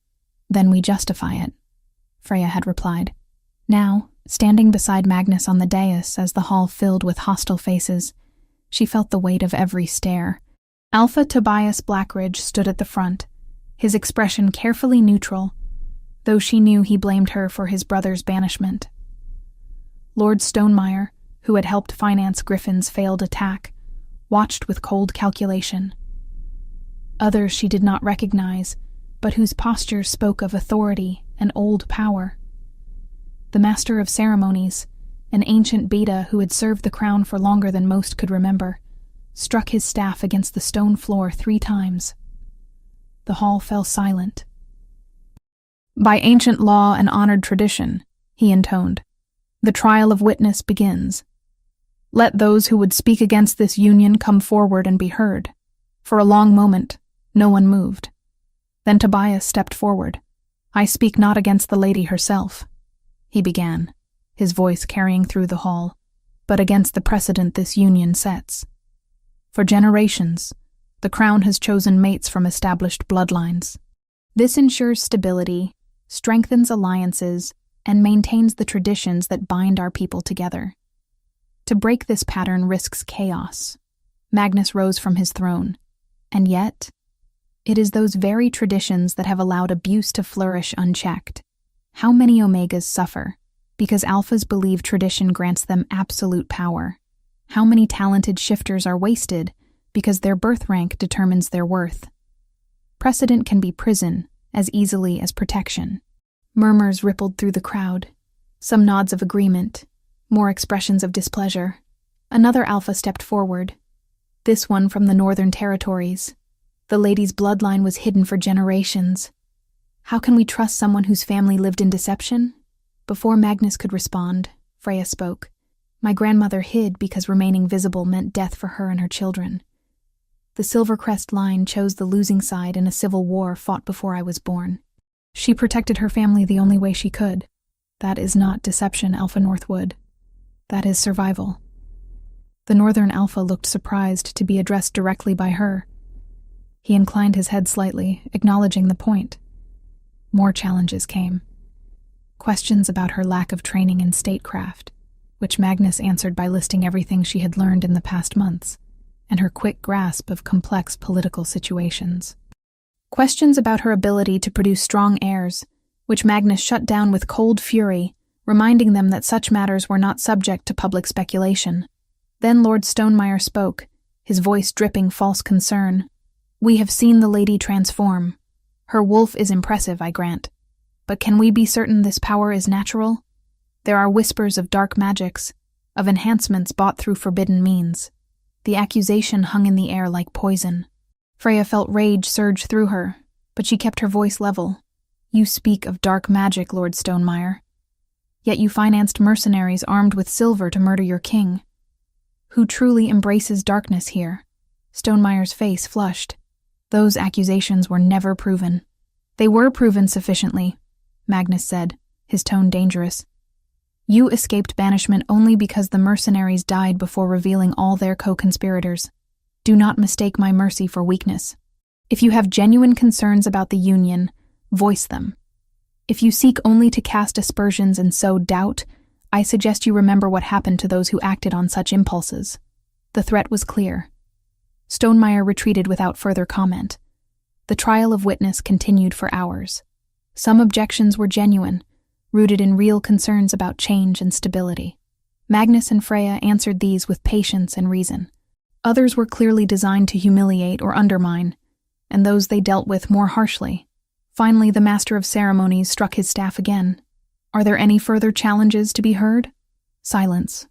S1: Then we justify it," Freya had replied. Now, standing beside Magnus on the dais as the hall filled with hostile faces, she felt the weight of every stare. Alpha Tobias Blackridge stood at the front, his expression carefully neutral, though she knew he blamed her for his brother's banishment. Lord Stonemeyer, who had helped finance Griffin's failed attack, watched with cold calculation. Others she did not recognize, but whose postures spoke of authority and old power. The Master of Ceremonies, an ancient beta who had served the crown for longer than most could remember, struck his staff against the stone floor 3 times. The hall fell silent. "By ancient law and honored tradition," he intoned, "the trial of witness begins. Let those who would speak against this union come forward and be heard." For a long moment, no one moved. Then Tobias stepped forward. "I speak not against the lady herself," he began, his voice carrying through the hall, "but against the precedent this union sets. For generations, the crown has chosen mates from established bloodlines. This ensures stability, strengthens alliances, and maintains the traditions that bind our people together. To break this pattern risks chaos." Magnus rose from his throne, and yet, it is those very traditions that have allowed abuse to flourish unchecked. How many Omegas suffer because alphas believe tradition grants them absolute power? How many talented shifters are wasted because their birth rank determines their worth? Precedent can be prison as easily as protection. Murmurs rippled through the crowd, some nods of agreement, more expressions of displeasure. Another alpha stepped forward, this one from the Northern Territories. The lady's bloodline was hidden for generations. How can we trust someone whose family lived in deception? Before Magnus could respond, Freya spoke. "My grandmother hid because remaining visible meant death for her and her children. The Silvercrest line chose the losing side in a civil war fought before I was born. She protected her family the only way she could. That is not deception, Alpha Northwood. That is survival." The Northern Alpha looked surprised to be addressed directly by her. He inclined his head slightly, acknowledging the point. More challenges came. questions about her lack of training in statecraft, which Magnus answered by listing everything she had learned in the past months, and her quick grasp of complex political situations. Questions about her ability to produce strong heirs, which Magnus shut down with cold fury, reminding them that such matters were not subject to public speculation. Then Lord Stonemeyer spoke, his voice dripping false concern. "We have seen the lady transform. Her wolf is impressive, I grant. But can we be certain this power is natural? There are whispers of dark magics, of enhancements bought through forbidden means." The accusation hung in the air like poison. Freya felt rage surge through her, but she kept her voice level. "You speak of dark magic, Lord Stonemeyer. Yet you financed mercenaries armed with silver to murder your king. Who truly embraces darkness here?" Stonemeyer's face flushed. "Those accusations were never proven." "They were proven sufficiently," Magnus said, his tone dangerous. "You escaped banishment only because the mercenaries died before revealing all their co-conspirators. Do not mistake my mercy for weakness. If you have genuine concerns about the Union, voice them. If you seek only to cast aspersions and sow doubt, I suggest you remember what happened to those who acted on such impulses." The threat was clear. Stonemeyer retreated without further comment. The trial of witness continued for hours. Some objections were genuine, rooted in real concerns about change and stability. Magnus and Freya answered these with patience and reason. Others were clearly designed to humiliate or undermine, and those they dealt with more harshly. Finally, the Master of Ceremonies struck his staff again. "Are there any further challenges to be heard?" Silence.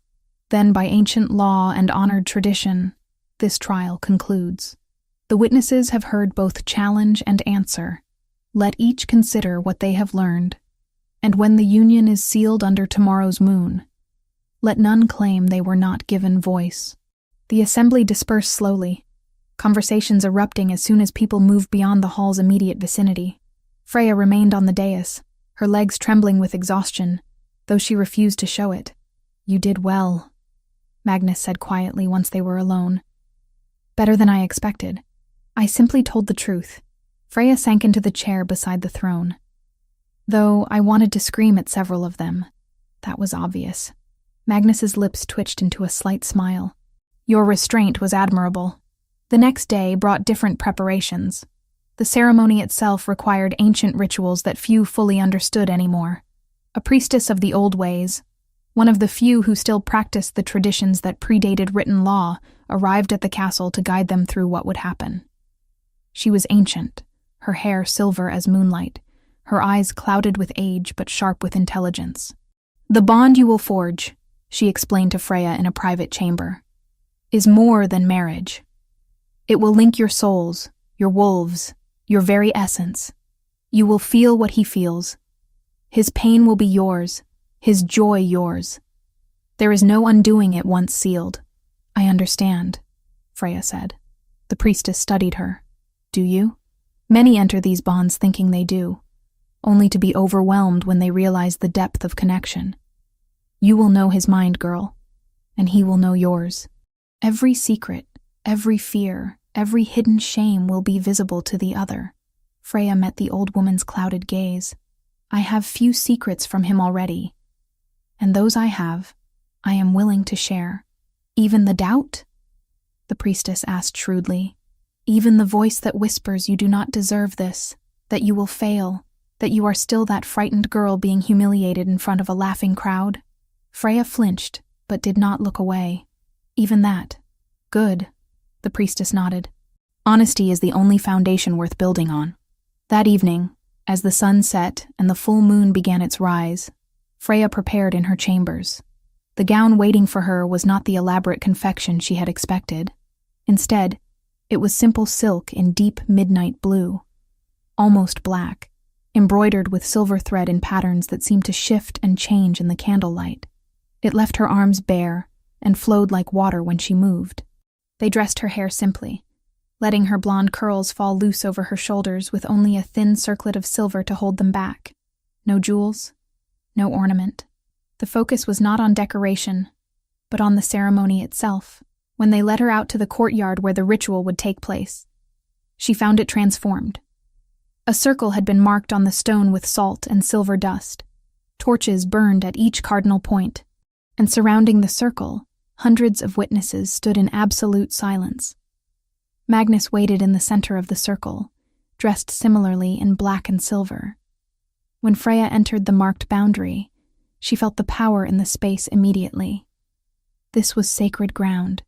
S1: Then, by ancient law and honored tradition, this trial concludes. The witnesses have heard both challenge and answer. Let each consider what they have learned. And when the union is sealed under tomorrow's moon, let none claim they were not given voice. The assembly dispersed slowly, conversations erupting as soon as people moved beyond the hall's immediate vicinity. Freya remained on the dais, her legs trembling with exhaustion, though she refused to show it. "You did well," Magnus said quietly once they were alone. "Better than I expected. I simply told the truth." Freya sank into the chair beside the throne. "Though I wanted to scream at several of them. That was obvious." Magnus's lips twitched into a slight smile. "Your restraint was admirable." The next day brought different preparations. The ceremony itself required ancient rituals that few fully understood anymore. A priestess of the old ways, one of the few who still practiced the traditions that predated written law, arrived at the castle to guide them through what would happen. She was ancient, her hair silver as moonlight, her eyes clouded with age but sharp with intelligence. "The bond you will forge," she explained to Freya in a private chamber, "is more than marriage. It will link your souls, your wolves, your very essence. You will feel what he feels. His pain will be yours, his joy yours. There is no undoing it once sealed." "I understand," Freya said. The priestess studied her. "Do you?" "Many enter these bonds thinking they do, only to be overwhelmed when they realize the depth of connection. You will know his mind, girl, and he will know yours. Every secret, every fear, every hidden shame will be visible to the other." Freya met the old woman's clouded gaze. "I have few secrets from him already, and those I have, I am willing to share." "Even the doubt?" the priestess asked shrewdly. "Even the voice that whispers you do not deserve this, that you will fail, that you are still that frightened girl being humiliated in front of a laughing crowd?" Freya flinched, but did not look away. "Even that. Good." The priestess nodded. "Honesty is the only foundation worth building on." That evening, as the sun set and the full moon began its rise, Freya prepared in her chambers. The gown waiting for her was not the elaborate confection she had expected. Instead, it was simple silk in deep midnight blue, almost black, embroidered with silver thread in patterns that seemed to shift and change in the candlelight. It left her arms bare and flowed like water when she moved. They dressed her hair simply, letting her blonde curls fall loose over her shoulders with only a thin circlet of silver to hold them back. No jewels, no ornament. The focus was not on decoration, but on the ceremony itself. When they led her out to the courtyard where the ritual would take place, she found it transformed. A circle had been marked on the stone with salt and silver dust. Torches burned at each cardinal point, and surrounding the circle, hundreds of witnesses stood in absolute silence. Magnus waited in the center of the circle, dressed similarly in black and silver. When Freya entered the marked boundary, she felt the power in the space immediately. This was sacred ground,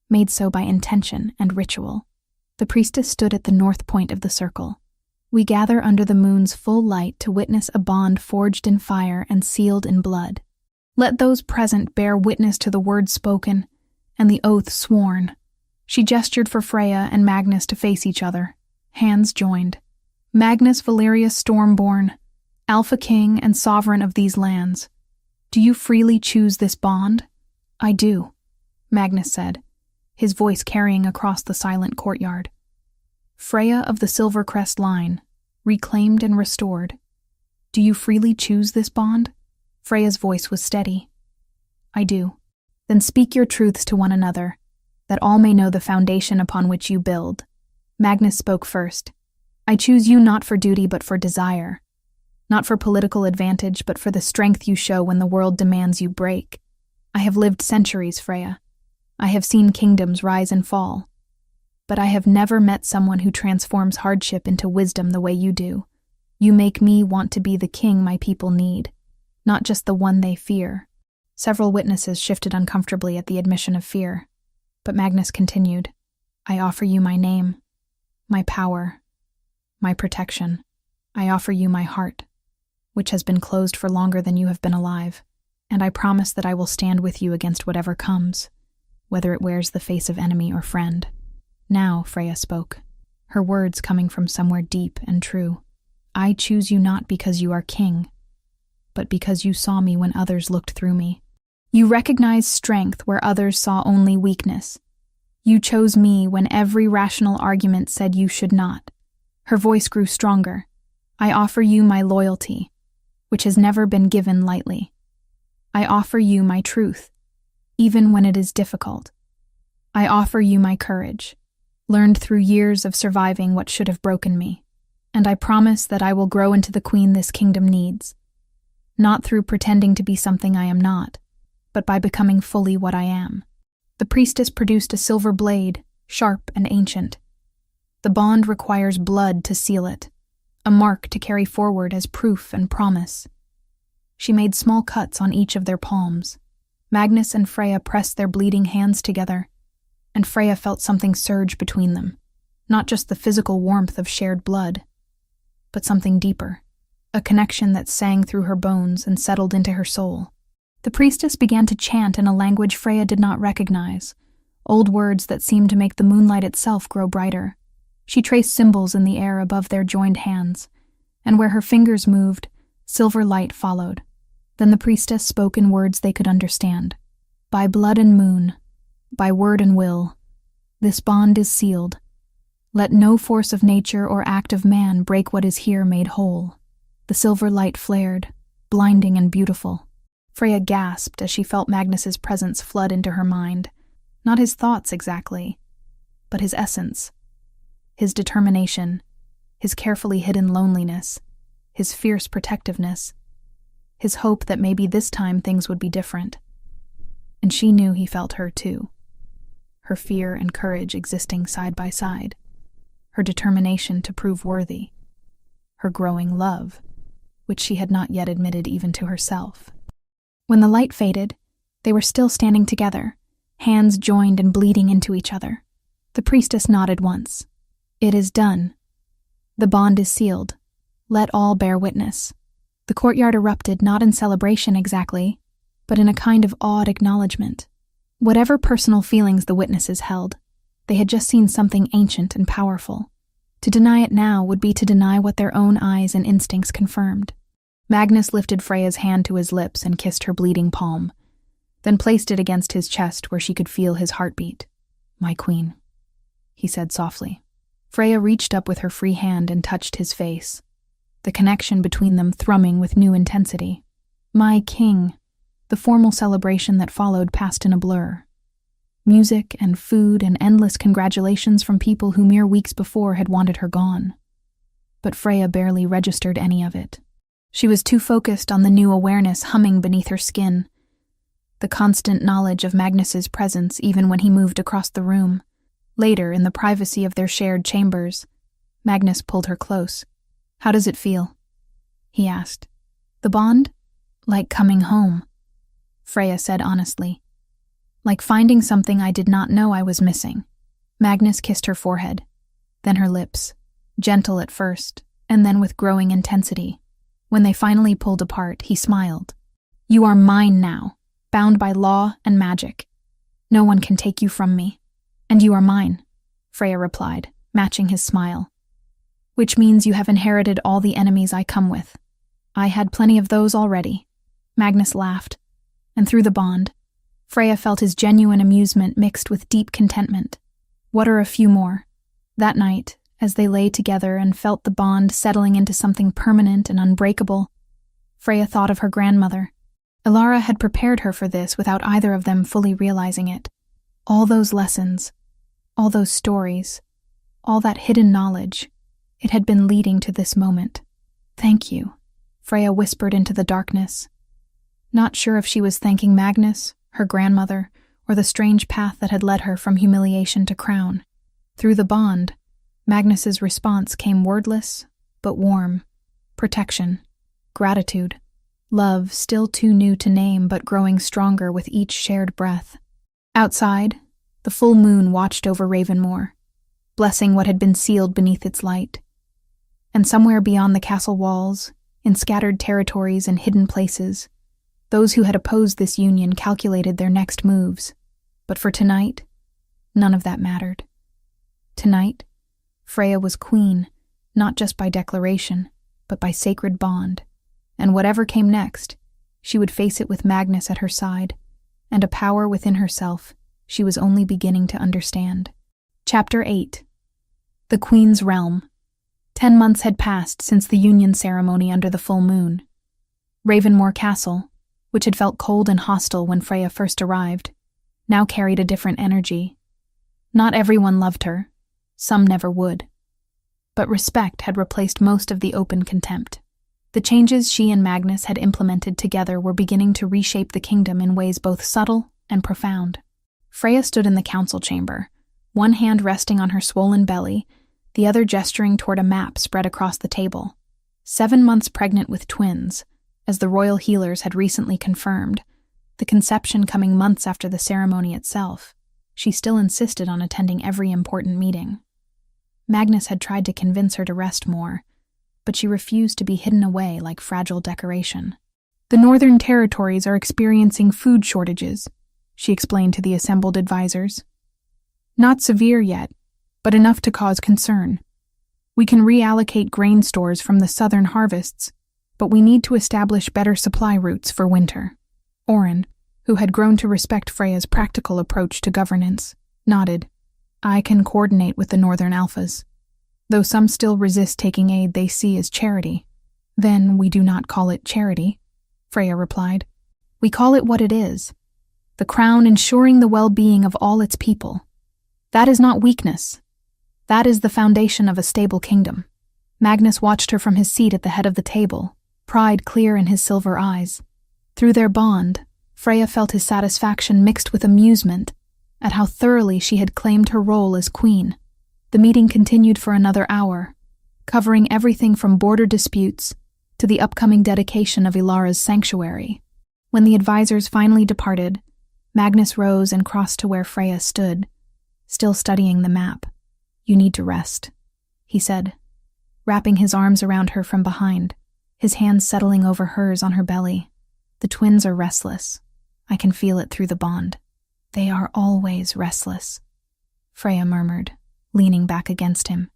S1: made so by intention and ritual. The priestess stood at the north point of the circle. We gather under the moon's full light to witness a bond forged in fire and sealed in blood. Let those present bear witness to the words spoken and the oath sworn. She gestured for Freya and Magnus to face each other, hands joined. Magnus Valerius Stormborn, Alpha King and sovereign of these lands, do you freely choose this bond? I do, Magnus said, his voice carrying across the silent courtyard. Freya of the Silvercrest line, reclaimed and restored, do you freely choose this bond? Freya's voice was steady. I do. Then speak your truths to one another, that all may know the foundation upon which you build. Magnus spoke first. I choose you not for duty but for desire, not for political advantage but for the strength you show when the world demands you break. I have lived centuries, Freya. I have seen kingdoms rise and fall. But I have never met someone who transforms hardship into wisdom the way you do. You make me want to be the king my people need, not just the one they fear. Several witnesses shifted uncomfortably at the admission of fear, but Magnus continued, I offer you my name, my power, my protection. I offer you my heart, which has been closed for longer than you have been alive, and I promise that I will stand with you against whatever comes, whether it wears the face of enemy or friend. Now, Freya spoke, her words coming from somewhere deep and true. I choose you not because you are king, but because you saw me when others looked through me. You recognized strength where others saw only weakness. You chose me when every rational argument said you should not. Her voice grew stronger. I offer you my loyalty, which has never been given lightly. I offer you my truth, even when it is difficult. I offer you my courage, learned through years of surviving what should have broken me, and I promise that I will grow into the queen this kingdom needs, not through pretending to be something I am not, but by becoming fully what I am. The priestess produced a silver blade, sharp and ancient. The bond requires blood to seal it, a mark to carry forward as proof and promise. She made small cuts on each of their palms. Magnus and Freya pressed their bleeding hands together, and Freya felt something surge between them, not just the physical warmth of shared blood, but something deeper, a connection that sang through her bones and settled into her soul. The priestess began to chant in a language Freya did not recognize, old words that seemed to make the moonlight itself grow brighter. She traced symbols in the air above their joined hands, and where her fingers moved, silver light followed. Then the priestess spoke in words they could understand. By blood and moon, by word and will, this bond is sealed. Let no force of nature or act of man break what is here made whole. The silver light flared, blinding and beautiful. Freya gasped as she felt Magnus's presence flood into her mind. Not his thoughts exactly, but his essence, his determination, his carefully hidden loneliness, his fierce protectiveness, his hope that maybe this time things would be different. And she knew he felt her too, her fear and courage existing side by side, her determination to prove worthy, her growing love, which she had not yet admitted even to herself. When the light faded, they were still standing together, hands joined and bleeding into each other. The priestess nodded once. It is done. The bond is sealed. Let all bear witness. The courtyard erupted not in celebration exactly, but in a kind of awed acknowledgement. Whatever personal feelings the witnesses held, they had just seen something ancient and powerful. To deny it now would be to deny what their own eyes and instincts confirmed. Magnus lifted Freya's hand to his lips and kissed her bleeding palm, then placed it against his chest where she could feel his heartbeat. My queen, he said softly. Freya reached up with her free hand and touched his face, the connection between them thrumming with new intensity. My king. The formal celebration that followed passed in a blur. Music and food and endless congratulations from people who mere weeks before had wanted her gone. But Freya barely registered any of it. She was too focused on the new awareness humming beneath her skin, the constant knowledge of Magnus's presence even when he moved across the room. Later, in the privacy of their shared chambers, Magnus pulled her close. "How does it feel?" he asked. "The bond? Like coming home," Freya said honestly. "Like finding something I did not know I was missing." Magnus kissed her forehead, then her lips, gentle at first, and then with growing intensity. When they finally pulled apart, he smiled. "You are mine now, bound by law and magic. No one can take you from me. And you are mine," Freya replied, matching his smile. "Which means you have inherited all the enemies I come with. I had plenty of those already." Magnus laughed, and through the bond, Freya felt his genuine amusement mixed with deep contentment. What are a few more? That night, as they lay together and felt the bond settling into something permanent and unbreakable, Freya thought of her grandmother. Ilara had prepared her for this without either of them fully realizing it. All those lessons, all those stories, all that hidden knowledge, it had been leading to this moment. "Thank you," Freya whispered into the darkness. Not sure if she was thanking Magnus, her grandmother, or the strange path that had led her from humiliation to crown. Through the bond, Magnus's response came wordless, but warm. Protection, gratitude, love still too new to name but growing stronger with each shared breath. Outside, the full moon watched over Ravenmoor, blessing what had been sealed beneath its light. And somewhere beyond the castle walls, in scattered territories and hidden places, those who had opposed this union calculated their next moves. But for tonight, none of that mattered. Tonight, Freya was queen, not just by declaration, but by sacred bond, and whatever came next, she would face it with Magnus at her side, and a power within herself she was only beginning to understand. Chapter 8. The Queen's Realm. 10 months had passed since the union ceremony under the full moon. Ravenmoor Castle, which had felt cold and hostile when Freya first arrived, now carried a different energy. Not everyone loved her, some never would. But respect had replaced most of the open contempt. The changes she and Magnus had implemented together were beginning to reshape the kingdom in ways both subtle and profound. Freya stood in the council chamber, one hand resting on her swollen belly, the other gesturing toward a map spread across the table. 7 months pregnant with twins, as the royal healers had recently confirmed, the conception coming months after the ceremony itself, she still insisted on attending every important meeting. Magnus had tried to convince her to rest more, but she refused to be hidden away like fragile decoration. "The Northern Territories are experiencing food shortages," she explained to the assembled advisors. "Not severe yet, but enough to cause concern. We can reallocate grain stores from the southern harvests, but we need to establish better supply routes for winter." Oren, who had grown to respect Freya's practical approach to governance, nodded. "I can coordinate with the Northern Alphas, though some still resist taking aid they see as charity." "Then we do not call it charity," Freya replied. "We call it what it is, the crown ensuring the well-being of all its people. That is not weakness. That is the foundation of a stable kingdom." Magnus watched her from his seat at the head of the table, pride clear in his silver eyes. Through their bond, Freya felt his satisfaction mixed with amusement at how thoroughly she had claimed her role as queen. The meeting continued for another hour, covering everything from border disputes to the upcoming dedication of Ilara's sanctuary. When the advisors finally departed, Magnus rose and crossed to where Freya stood, still studying the map. "You need to rest," he said, wrapping his arms around her from behind, his hands settling over hers on her belly. "The twins are restless. I can feel it through the bond." "They are always restless," Freya murmured, leaning back against him.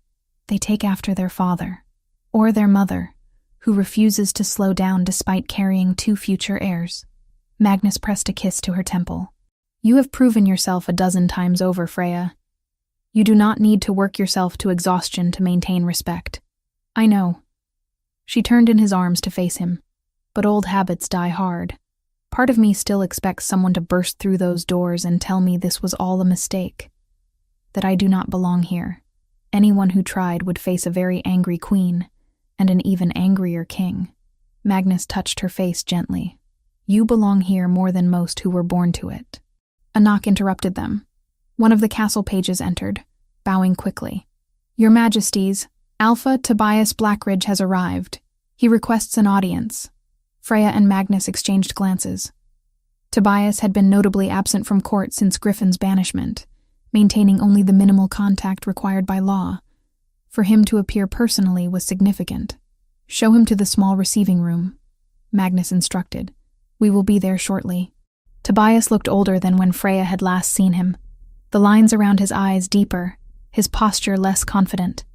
S1: "They take after their father, or their mother, who refuses to slow down despite carrying 2 future heirs." Magnus pressed a kiss to her temple. "You have proven yourself a 12 times over, Freya. You do not need to work yourself to exhaustion to maintain respect." "I know." She turned in his arms to face him, but old habits die hard. Part of me still expects someone to burst through those doors and tell me this was all a mistake, that I do not belong here. Anyone who tried would face a very angry queen and an even angrier king. Magnus touched her face gently. You belong here more than most who were born to it. A knock interrupted them. One of the castle pages entered, bowing quickly. Your Majesties, Alpha Tobias Blackridge has arrived. He requests an audience. Freya and Magnus exchanged glances. Tobias had been notably absent from court since Griffin's banishment, maintaining only the minimal contact required by law. For him to appear personally was significant. Show him to the small receiving room, Magnus instructed. We will be there shortly. Tobias looked older than when Freya had last seen him, the lines around his eyes deeper, his posture less confident.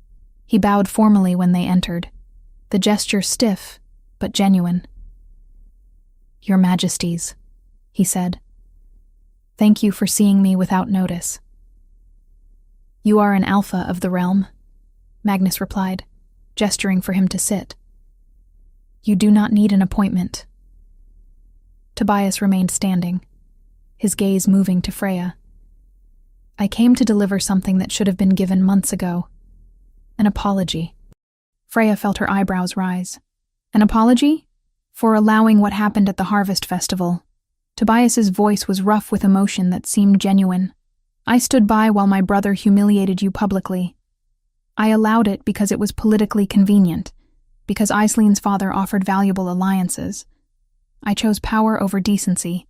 S1: He bowed formally when they entered, the gesture stiff but genuine. Your Majesties, he said. Thank you for seeing me without notice. You are an alpha of the realm, Magnus replied, gesturing for him to sit. You do not need an appointment. Tobias remained standing, his gaze moving to Freya. I came to deliver something that should have been given months ago. An apology. Freya felt her eyebrows rise. An apology? For allowing what happened at the Harvest Festival. Tobias's voice was rough with emotion that seemed genuine. I stood by while my brother humiliated you publicly. I allowed it because it was politically convenient, because Aisleen's father offered valuable alliances. I chose power over decency,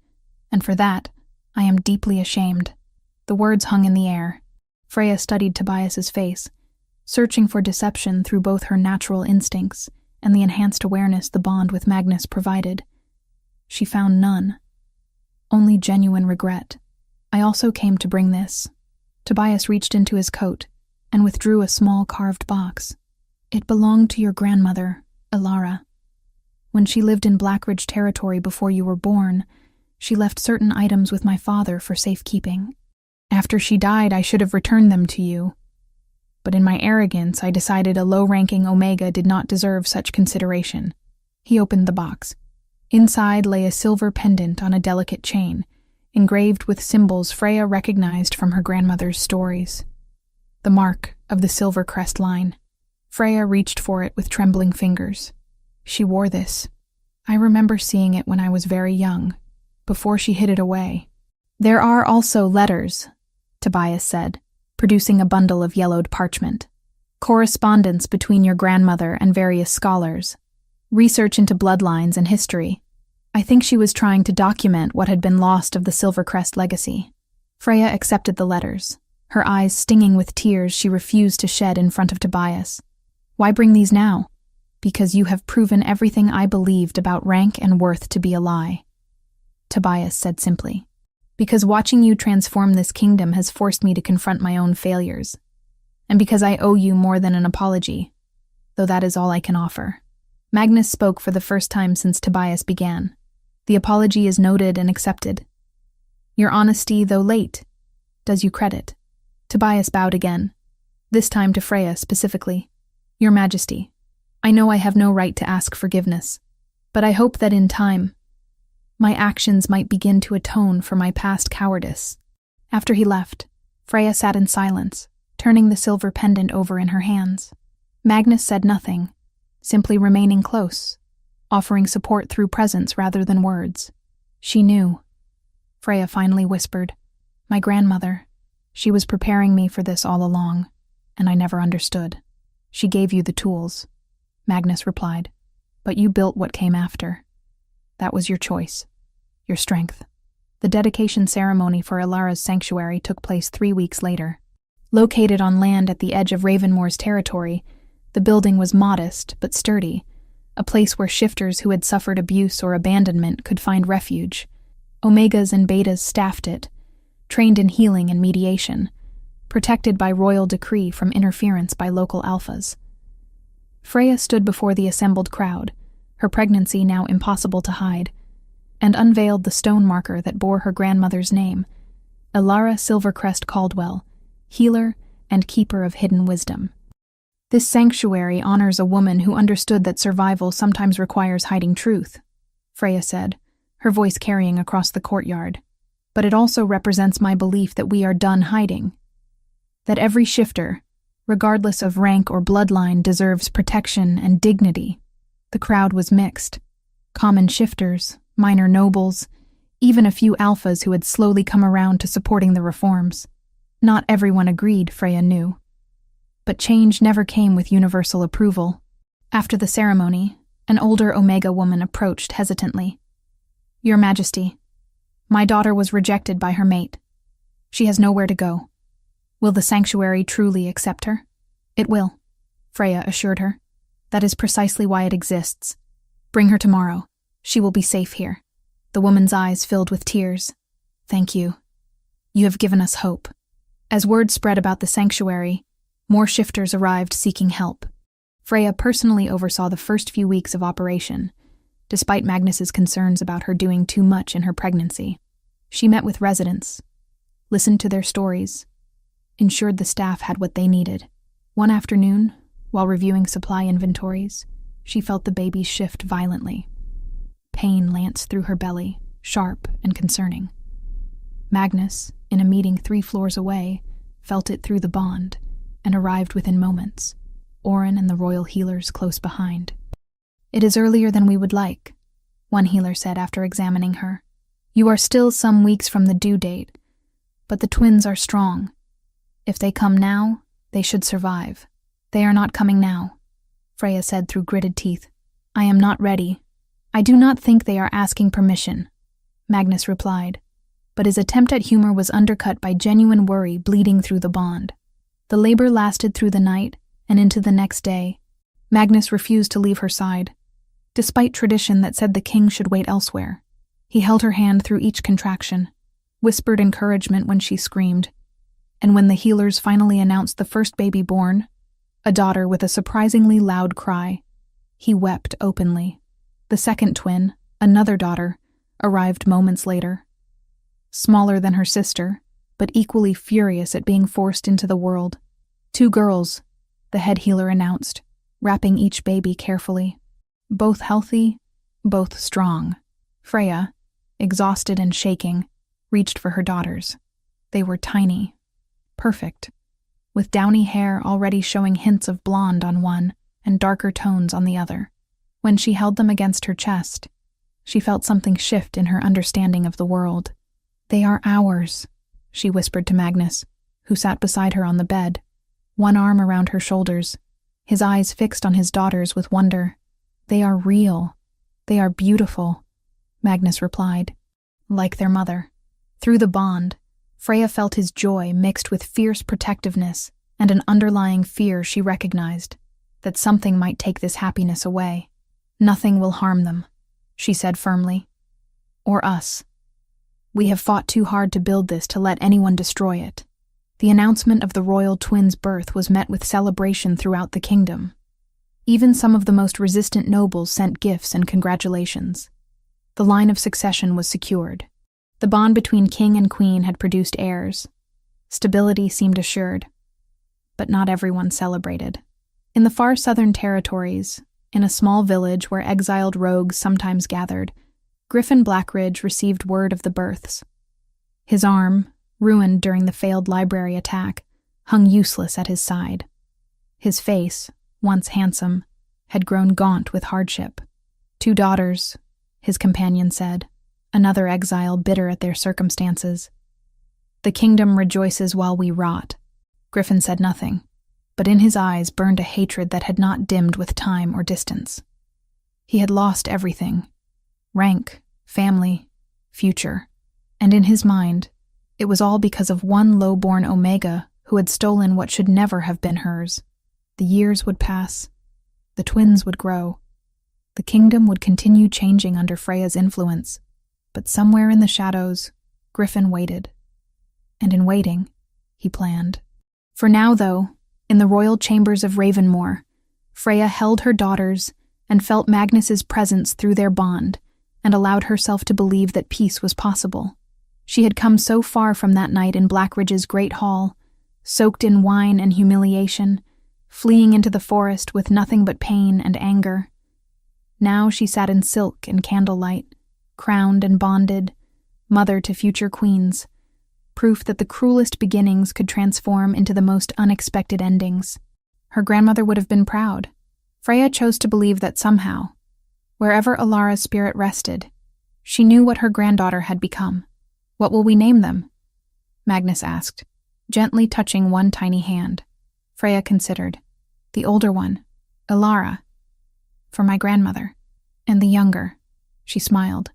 S1: and for that, I am deeply ashamed. The words hung in the air. Freya studied Tobias's face, searching for deception through both her natural instincts and the enhanced awareness the bond with Magnus provided. She found none. Only genuine regret. I also came to bring this. Tobias reached into his coat and withdrew a small carved box. It belonged to your grandmother, Elara. When she lived in Blackridge territory before you were born, she left certain items with my father for safekeeping. After she died, I should have returned them to you. But in my arrogance, I decided a low-ranking Omega did not deserve such consideration. He opened the box. Inside lay a silver pendant on a delicate chain, engraved with symbols Freya recognized from her grandmother's stories. The mark of the silver crest line. Freya reached for it with trembling fingers. She wore this. I remember seeing it when I was very young, before she hid it away. There are also letters, Tobias said, producing a bundle of yellowed parchment. Correspondence between your grandmother and various scholars. Research into bloodlines and history. I think she was trying to document what had been lost of the Silvercrest legacy. Freya accepted the letters, her eyes stinging with tears she refused to shed in front of Tobias. Why bring these now? Because you have proven everything I believed about rank and worth to be a lie. Tobias said simply. Because watching you transform this kingdom has forced me to confront my own failures. And because I owe you more than an apology, though that is all I can offer. Magnus spoke for the first time since Tobias began. The apology is noted and accepted. Your honesty, though late, does you credit. Tobias bowed again, this time to Freya specifically. Your Majesty, I know I have no right to ask forgiveness, but I hope that in time, my actions might begin to atone for my past cowardice. After he left, Freya sat in silence, turning the silver pendant over in her hands. Magnus said nothing, simply remaining close, offering support through presence rather than words. She knew. Freya finally whispered, My grandmother. She was preparing me for this all along, and I never understood. She gave you the tools, Magnus replied, but you built what came after. That was your choice, your strength. The dedication ceremony for Elara's sanctuary took place 3 weeks later. Located on land at the edge of Ravenmoor's territory, the building was modest but sturdy, a place where shifters who had suffered abuse or abandonment could find refuge. Omegas and Betas staffed it, trained in healing and mediation, protected by royal decree from interference by local alphas. Freya stood before the assembled crowd, her pregnancy now impossible to hide, and unveiled the stone marker that bore her grandmother's name, Elara Silvercrest Caldwell, healer and keeper of hidden wisdom. This sanctuary honors a woman who understood that survival sometimes requires hiding truth, Freya said, her voice carrying across the courtyard. But it also represents my belief that we are done hiding. That every shifter, regardless of rank or bloodline, deserves protection and dignity. The crowd was mixed. Common shifters, minor nobles, even a few alphas who had slowly come around to supporting the reforms. Not everyone agreed, Freya knew. But change never came with universal approval. After the ceremony, an older Omega woman approached hesitantly. "Your Majesty, my daughter was rejected by her mate. She has nowhere to go. Will the sanctuary truly accept her?" "It will," Freya assured her. "That is precisely why it exists. Bring her tomorrow. She will be safe here." The woman's eyes filled with tears. "Thank you. You have given us hope." As word spread about the sanctuary, more shifters arrived seeking help. Freya personally oversaw the first few weeks of operation, despite Magnus's concerns about her doing too much in her pregnancy. She met with residents, listened to their stories, ensured the staff had what they needed. One afternoon, while reviewing supply inventories, she felt the baby shift violently. Pain lanced through her belly, sharp and concerning. Magnus, in a meeting 3 floors away, felt it through the bond and arrived within moments, Orin and the royal healers close behind. "It is earlier than we would like," one healer said after examining her. "You are still some weeks from the due date, but the twins are strong. If they come now, they should survive." "They are not coming now," Freya said through gritted teeth. "I am not ready. I do not think they are asking permission," Magnus replied, but his attempt at humor was undercut by genuine worry bleeding through the bond. The labor lasted through the night and into the next day. Magnus refused to leave her side, despite tradition that said the king should wait elsewhere. He held her hand through each contraction, whispered encouragement when she screamed, and when the healers finally announced the first baby born, a daughter with a surprisingly loud cry, he wept openly. The second twin, another daughter, arrived moments later. Smaller than her sister, but equally furious at being forced into the world. 2 girls, the head healer announced, wrapping each baby carefully. Both healthy, both strong. Freya, exhausted and shaking, reached for her daughters. They were tiny, perfect, with downy hair already showing hints of blonde on one and darker tones on the other. When she held them against her chest, she felt something shift in her understanding of the world. "They are ours," she whispered to Magnus, who sat beside her on the bed, one arm around her shoulders, his eyes fixed on his daughters with wonder. "They are real. They are beautiful," Magnus replied. "Like their mother." Through the bond, Freya felt his joy mixed with fierce protectiveness and an underlying fear she recognized, that something might take this happiness away. "Nothing will harm them," she said firmly. "Or us. We have fought too hard to build this to let anyone destroy it." The announcement of the royal twins' birth was met with celebration throughout the kingdom. Even some of the most resistant nobles sent gifts and congratulations. The line of succession was secured. The bond between king and queen had produced heirs. Stability seemed assured. But not everyone celebrated. In the far southern territories, in a small village where exiled rogues sometimes gathered, Griffin Blackridge received word of the births. His arm, ruined during the failed library attack, hung useless at his side. His face, once handsome, had grown gaunt with hardship. 2 daughters, his companion said, another exile bitter at their circumstances. "The kingdom rejoices while we rot." Griffin said nothing, but in his eyes burned a hatred that had not dimmed with time or distance. He had lost everything: rank, family, future, and in his mind, it was all because of one low-born Omega who had stolen what should never have been hers. The years would pass. The twins would grow. The kingdom would continue changing under Freya's influence, but somewhere in the shadows, Griffin waited. And in waiting, he planned. For now, though, in the royal chambers of Ravenmoor, Freya held her daughters and felt Magnus's presence through their bond, and allowed herself to believe that peace was possible. She had come so far from that night in Blackridge's great hall, soaked in wine and humiliation, fleeing into the forest with nothing but pain and anger. Now she sat in silk and candlelight, crowned and bonded, mother to future queens, proof that the cruelest beginnings could transform into the most unexpected endings. Her grandmother would have been proud. Freya chose to believe that somehow, Wherever Alara's spirit rested, she knew what her granddaughter had become. "What will we name them?" Magnus asked, gently touching one tiny hand. Freya considered. "The older one, Alara, for my grandmother, and the younger," she smiled,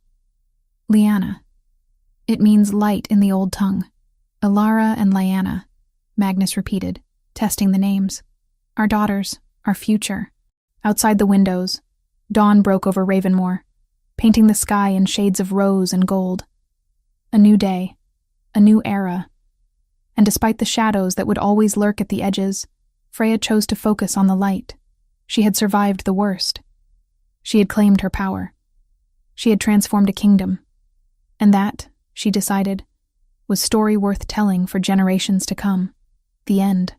S1: "Lyanna. It means light in the old tongue." "Alara and Lyanna," Magnus repeated, testing the names. "Our daughters, our future." Outside the windows, dawn broke over Ravenmoor, painting the sky in shades of rose and gold. A new day, a new era. And despite the shadows that would always lurk at the edges, Freya chose to focus on the light. She had survived the worst. She had claimed her power. She had transformed a kingdom. And that, she decided, was story worth telling for generations to come. The end.